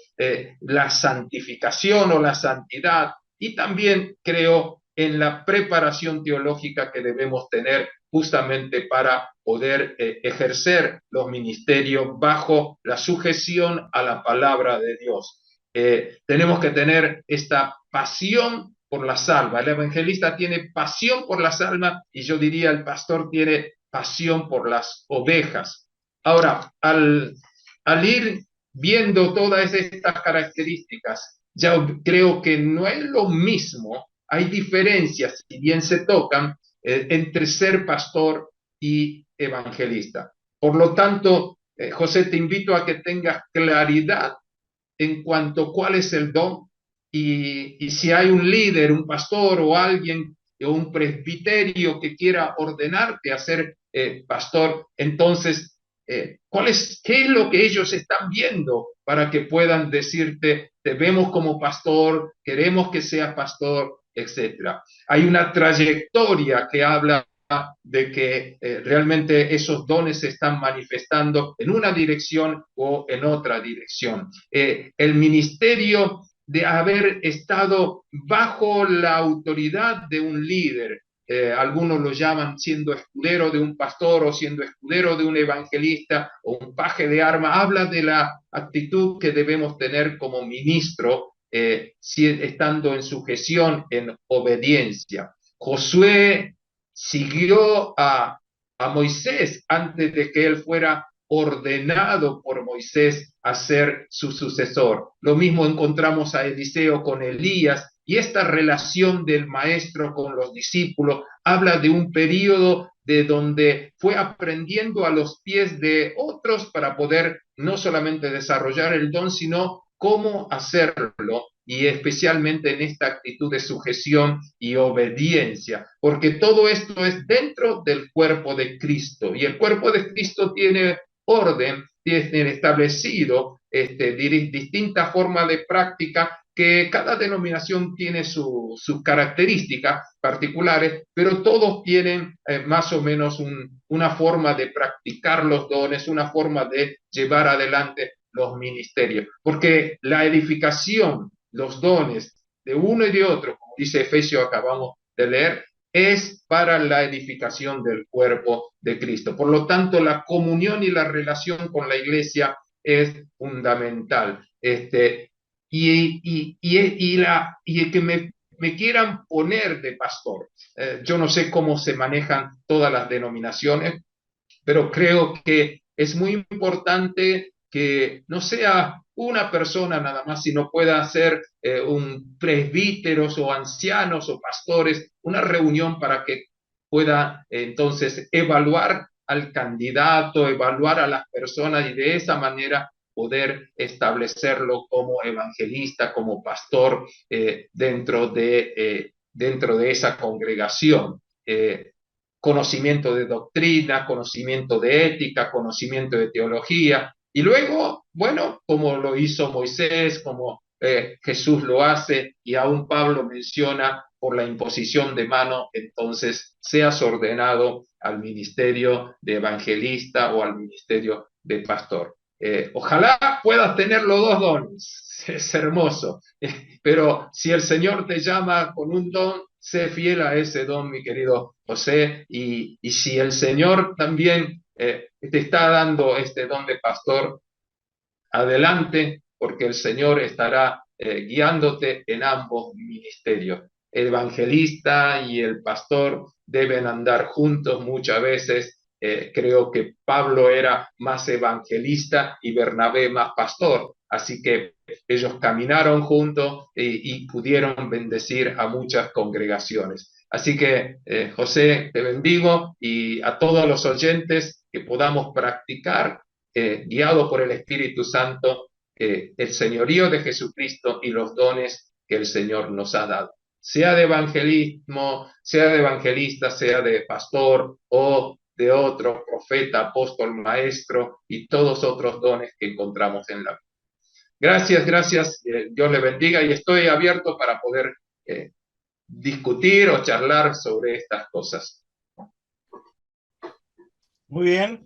la santificación o la santidad, y también creo en la preparación teológica que debemos tener justamente para poder ejercer los ministerios bajo la sujeción a la palabra de Dios. Tenemos que tener esta pasión por las almas. El evangelista tiene pasión por las almas y yo diría el pastor tiene pasión por las ovejas. Ahora, al ir viendo todas estas características, ya creo que no es lo mismo, hay diferencias, si bien se tocan, entre ser pastor y evangelista. Por lo tanto, José, te invito a que tengas claridad en cuanto a cuál es el don y si hay un líder, un pastor o alguien o un presbiterio que quiera ordenarte a ser pastor, entonces, ¿qué es lo que ellos están viendo para que puedan decirte, te vemos como pastor, queremos que seas pastor, etcétera? Hay una trayectoria que habla de que realmente esos dones se están manifestando en una dirección o en otra dirección. El ministerio de haber estado bajo la autoridad de un líder, algunos lo llaman siendo escudero de un pastor o siendo escudero de un evangelista o un paje de arma, habla de la actitud que debemos tener como ministro, estando en sujeción, en obediencia. Josué siguió a Moisés antes de que él fuera ordenado por Moisés a ser su sucesor. Lo mismo encontramos a Eliseo con Elías, y esta relación del maestro con los discípulos habla de un periodo de donde fue aprendiendo a los pies de otros para poder no solamente desarrollar el don, sino cómo hacerlo, y especialmente en esta actitud de sujeción y obediencia, porque todo esto es dentro del cuerpo de Cristo, y el cuerpo de Cristo tiene orden, tiene establecido distintas formas de práctica, que cada denominación tiene sus características particulares, pero todos tienen más o menos una forma de practicar los dones, una forma de llevar adelante los ministerios, porque la edificación, los dones de uno y de otro, como dice Efesios, acabamos de leer, es para la edificación del cuerpo de Cristo. Por lo tanto, la comunión y la relación con la iglesia es fundamental. Y que me quieran poner de pastor. Yo no sé cómo se manejan todas las denominaciones, pero creo que es muy importante que no sea una persona nada más, sino pueda ser un presbíteros o ancianos o pastores, una reunión para que pueda entonces evaluar al candidato, evaluar a las personas y de esa manera poder establecerlo como evangelista, como pastor dentro de esa congregación. Conocimiento de doctrina, conocimiento de ética, conocimiento de teología, y luego, bueno, como lo hizo Moisés, como Jesús lo hace, y aún Pablo menciona por la imposición de mano, entonces seas ordenado al ministerio de evangelista o al ministerio de pastor. Ojalá puedas tener los dos dones, es hermoso, pero si el Señor te llama con un don, sé fiel a ese don, mi querido José, y si el Señor también te está dando este don de pastor, adelante, porque el Señor estará guiándote en ambos ministerios. El evangelista y el pastor deben andar juntos muchas veces. Creo que Pablo era más evangelista y Bernabé más pastor, así que ellos caminaron juntos y pudieron bendecir a muchas congregaciones. Así que, José, te bendigo, y a todos los oyentes que podamos practicar, guiado por el Espíritu Santo, el señorío de Jesucristo y los dones que el Señor nos ha dado. Sea de evangelismo, sea de evangelista, sea de pastor o de otro profeta, apóstol, maestro y todos otros dones que encontramos en la Biblia. Gracias, gracias. Dios le bendiga, y estoy abierto para poder discutir o charlar sobre estas cosas. Muy bien,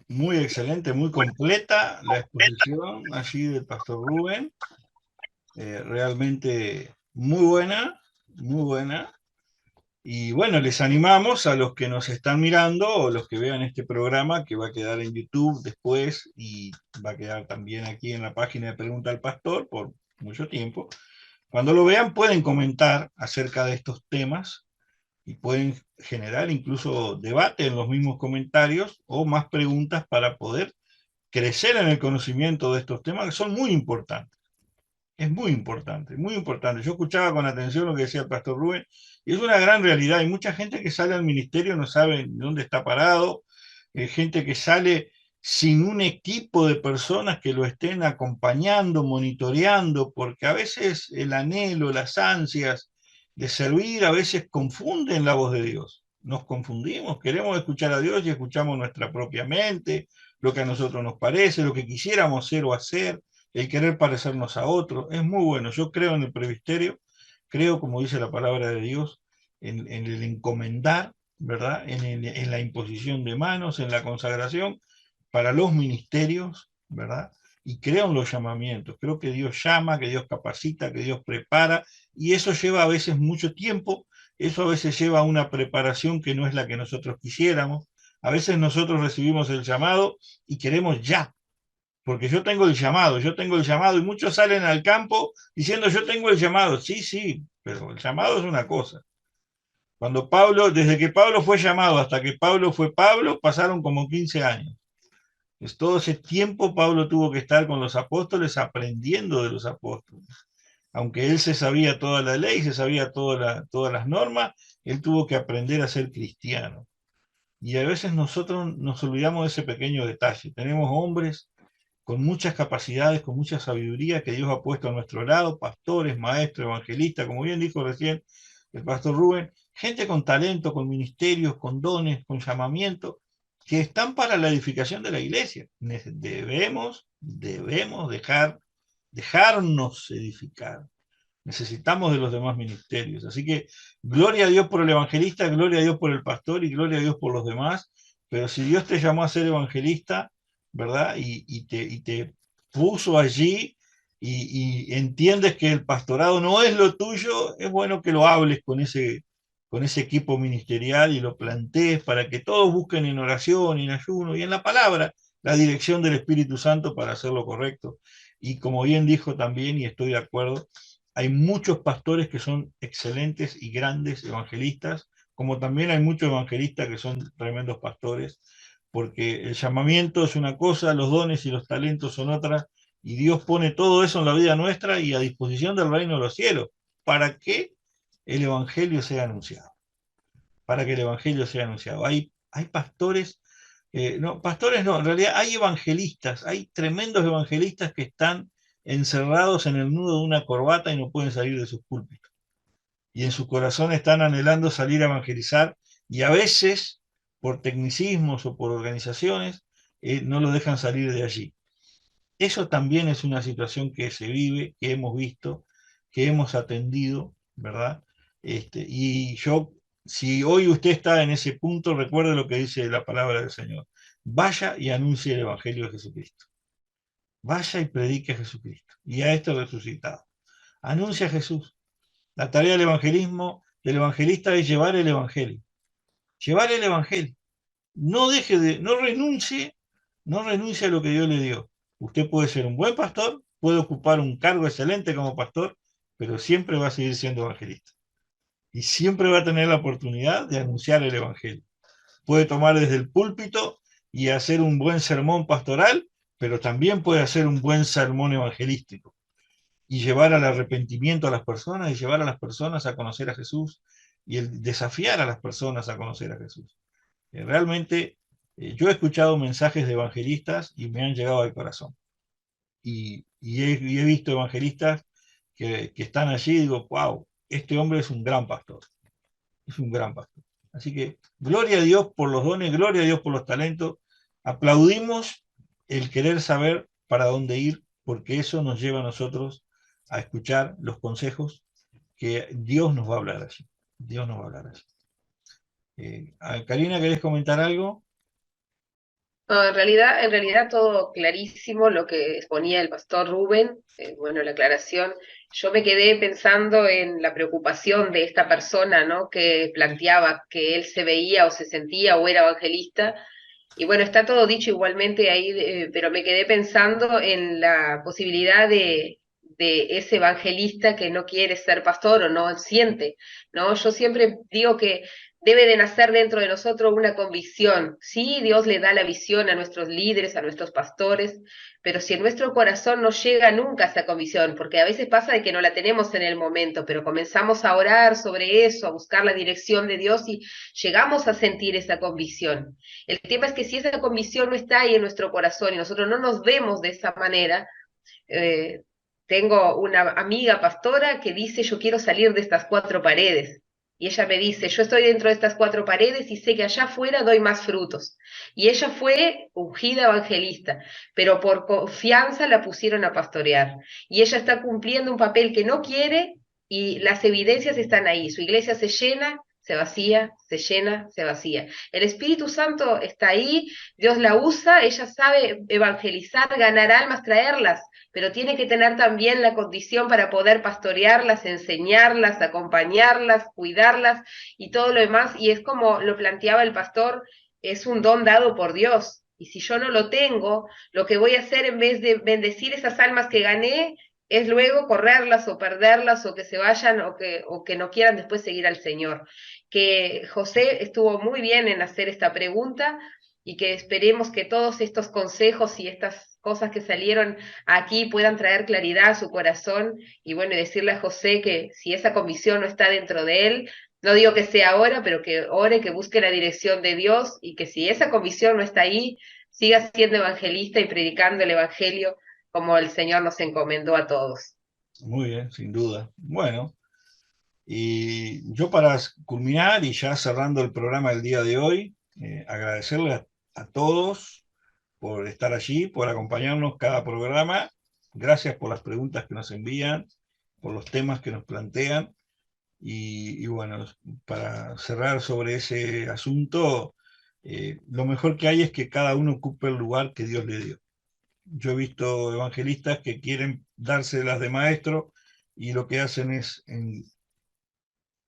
muy excelente, muy completa la exposición allí del pastor Rubén. Realmente muy buena, muy buena. Y bueno, les animamos a los que nos están mirando o los que vean este programa, que va a quedar en YouTube después y va a quedar también aquí en la página de Pregunta al Pastor por mucho tiempo. Cuando lo vean pueden comentar acerca de estos temas y pueden generar incluso debate en los mismos comentarios o más preguntas para poder crecer en el conocimiento de estos temas que son muy importantes. Es muy importante, muy importante. Yo escuchaba con atención lo que decía el pastor Rubén, y es una gran realidad. Hay mucha gente que sale al ministerio, no sabe dónde está parado, gente que sale sin un equipo de personas que lo estén acompañando, monitoreando, porque a veces el anhelo, las ansias de servir, a veces confunden la voz de Dios. Nos confundimos, queremos escuchar a Dios y escuchamos nuestra propia mente, lo que a nosotros nos parece, lo que quisiéramos ser o hacer, el querer parecernos a otros. Es muy bueno. Yo creo en el presbiterio, creo, como dice la palabra de Dios, en el encomendar, ¿verdad? En la imposición de manos, en la consagración para los ministerios, ¿verdad? Y creo en los llamamientos. Creo que Dios llama, que Dios capacita, que Dios prepara, y eso lleva a veces mucho tiempo, eso a veces lleva a una preparación que no es la que nosotros quisiéramos. A veces nosotros recibimos el llamado y queremos ya, porque yo tengo el llamado, y muchos salen al campo diciendo yo tengo el llamado. Sí, sí, pero el llamado es una cosa. Cuando Pablo, desde que Pablo fue llamado hasta que Pablo fue Pablo, pasaron como 15 años. Pues todo ese tiempo Pablo tuvo que estar con los apóstoles aprendiendo de los apóstoles. Aunque él se sabía toda la ley, se sabía todas las normas, él tuvo que aprender a ser cristiano. Y a veces nosotros nos olvidamos de ese pequeño detalle. Tenemos hombres con muchas capacidades, con mucha sabiduría que Dios ha puesto a nuestro lado, pastores, maestros, evangelistas, como bien dijo recién el pastor Rubén, gente con talento, con ministerios, con dones, con llamamiento, que están para la edificación de la iglesia. Debemos dejarnos edificar. Necesitamos de los demás ministerios. Así que gloria a Dios por el evangelista, gloria a Dios por el pastor y gloria a Dios por los demás. Pero si Dios te llamó a ser evangelista, ¿verdad? Y te puso allí y entiendes que el pastorado no es lo tuyo, es bueno que lo hables con ese equipo ministerial y lo plantees para que todos busquen en oración, en ayuno y en la palabra la dirección del Espíritu Santo para hacer lo correcto. Y como bien dijo también, y estoy de acuerdo, hay muchos pastores que son excelentes y grandes evangelistas, como también hay muchos evangelistas que son tremendos pastores, porque el llamamiento es una cosa, los dones y los talentos son otras, y Dios pone todo eso en la vida nuestra y a disposición del reino de los cielos, para que el evangelio sea anunciado. para que el evangelio sea anunciado. Hay pastores, no, pastores no, en realidad hay evangelistas, hay tremendos evangelistas que están encerrados en el nudo de una corbata y no pueden salir de sus púlpitos. Y en su corazón están anhelando salir a evangelizar y a veces, por tecnicismos o por organizaciones, no lo dejan salir de allí. Eso también es una situación que se vive, que hemos visto, que hemos atendido, ¿verdad? Y yo, si hoy usted está en ese punto, recuerde lo que dice la palabra del Señor. Vaya y anuncie el Evangelio de Jesucristo. Vaya y predique a Jesucristo y a este resucitado. Anuncia a Jesús. La tarea del evangelismo, del evangelista, es llevar el Evangelio. Llevar el Evangelio. No renuncie a lo que Dios le dio. Usted puede ser un buen pastor, puede ocupar un cargo excelente como pastor, pero siempre va a seguir siendo evangelista. Y siempre va a tener la oportunidad de anunciar el Evangelio. Puede tomar desde el púlpito y hacer un buen sermón pastoral, pero también puede hacer un buen sermón evangelístico y llevar al arrepentimiento a las personas y llevar a las personas a conocer a Jesús y el desafiar a las personas a conocer a Jesús. Realmente yo he escuchado mensajes de evangelistas y me han llegado al corazón. Y he visto evangelistas que están allí y digo, wow, este hombre es un gran pastor. Es un gran pastor. Así que gloria a Dios por los dones, gloria a Dios por los talentos. Aplaudimos el querer saber para dónde ir, porque eso nos lleva a nosotros a escuchar los consejos que Dios nos va a hablar allí. Dios nos va a hablar allí. Karina, ¿querés comentar algo? No, en realidad todo clarísimo lo que exponía el pastor Rubén, bueno, la aclaración. Yo me quedé pensando en la preocupación de esta persona, ¿no? Que planteaba que él se veía o se sentía o era evangelista. Y bueno, está todo dicho igualmente ahí, pero me quedé pensando en la posibilidad de ese evangelista que no quiere ser pastor o no siente, ¿no? Yo siempre digo que debe de nacer dentro de nosotros una convicción. Sí, Dios le da la visión a nuestros líderes, a nuestros pastores, pero si en nuestro corazón no llega nunca esa convicción, porque a veces pasa de que no la tenemos en el momento, pero comenzamos a orar sobre eso, a buscar la dirección de Dios y llegamos a sentir esa convicción. El tema es que si esa convicción no está ahí en nuestro corazón y nosotros no nos vemos de esa manera, eh, tengo una amiga pastora que dice, yo quiero salir de estas cuatro paredes. Y ella me dice, yo estoy dentro de estas cuatro paredes y sé que allá afuera doy más frutos. Y ella fue ungida evangelista, pero por confianza la pusieron a pastorear. Y ella está cumpliendo un papel que no quiere y las evidencias están ahí. Su iglesia se llena, se vacía, se llena, se vacía. El Espíritu Santo está ahí, Dios la usa, ella sabe evangelizar, ganar almas, traerlas, pero tiene que tener también la condición para poder pastorearlas, enseñarlas, acompañarlas, cuidarlas y todo lo demás. Y es como lo planteaba el pastor, es un don dado por Dios. Y si yo no lo tengo, lo que voy a hacer en vez de bendecir esas almas que gané, es luego correrlas o perderlas o que se vayan o que no quieran después seguir al Señor. Que José estuvo muy bien en hacer esta pregunta y que esperemos que todos estos consejos y estas cosas que salieron aquí puedan traer claridad a su corazón y bueno, decirle a José que si esa convicción no está dentro de él, no digo que sea ahora, pero que ore, que busque la dirección de Dios y que si esa convicción no está ahí, siga siendo evangelista y predicando el evangelio como el Señor nos encomendó a todos. Muy bien, sin duda. Bueno, y yo para culminar y ya cerrando el programa del día de hoy, agradecerle a todos por estar allí, por acompañarnos cada programa. Gracias por las preguntas que nos envían, por los temas que nos plantean. Y bueno, para cerrar sobre ese asunto, lo mejor que hay es que cada uno ocupe el lugar que Dios le dio. Yo he visto evangelistas que quieren dárselas de maestro y lo que hacen es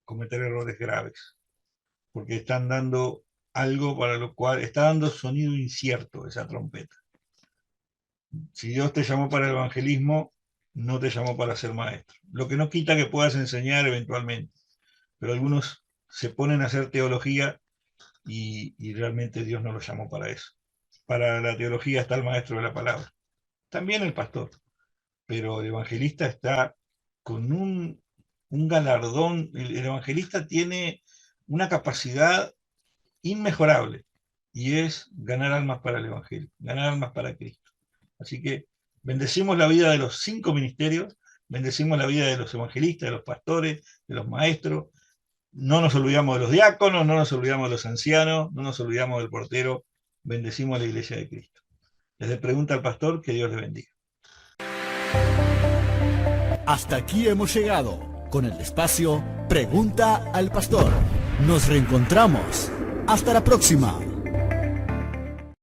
cometer errores graves, porque están dando algo para lo cual está dando sonido incierto esa trompeta. Si Dios te llamó para el evangelismo, no te llamó para ser maestro. Lo que no quita que puedas enseñar eventualmente, pero algunos se ponen a hacer teología y realmente Dios no los llamó para eso. Para la teología está el maestro de la palabra, también el pastor, pero el evangelista está con un galardón. El evangelista tiene una capacidad inmejorable, y es ganar almas para el Evangelio, ganar almas para Cristo. Así que bendecimos la vida de los 5 ministerios, bendecimos la vida de los evangelistas, de los pastores, de los maestros. No nos olvidamos de los diáconos, no nos olvidamos de los ancianos, no nos olvidamos del portero. Bendecimos a la iglesia de Cristo. Desde Pregunta al Pastor, que Dios le bendiga. Hasta aquí hemos llegado con el espacio Pregunta al Pastor. Nos reencontramos. Hasta la próxima.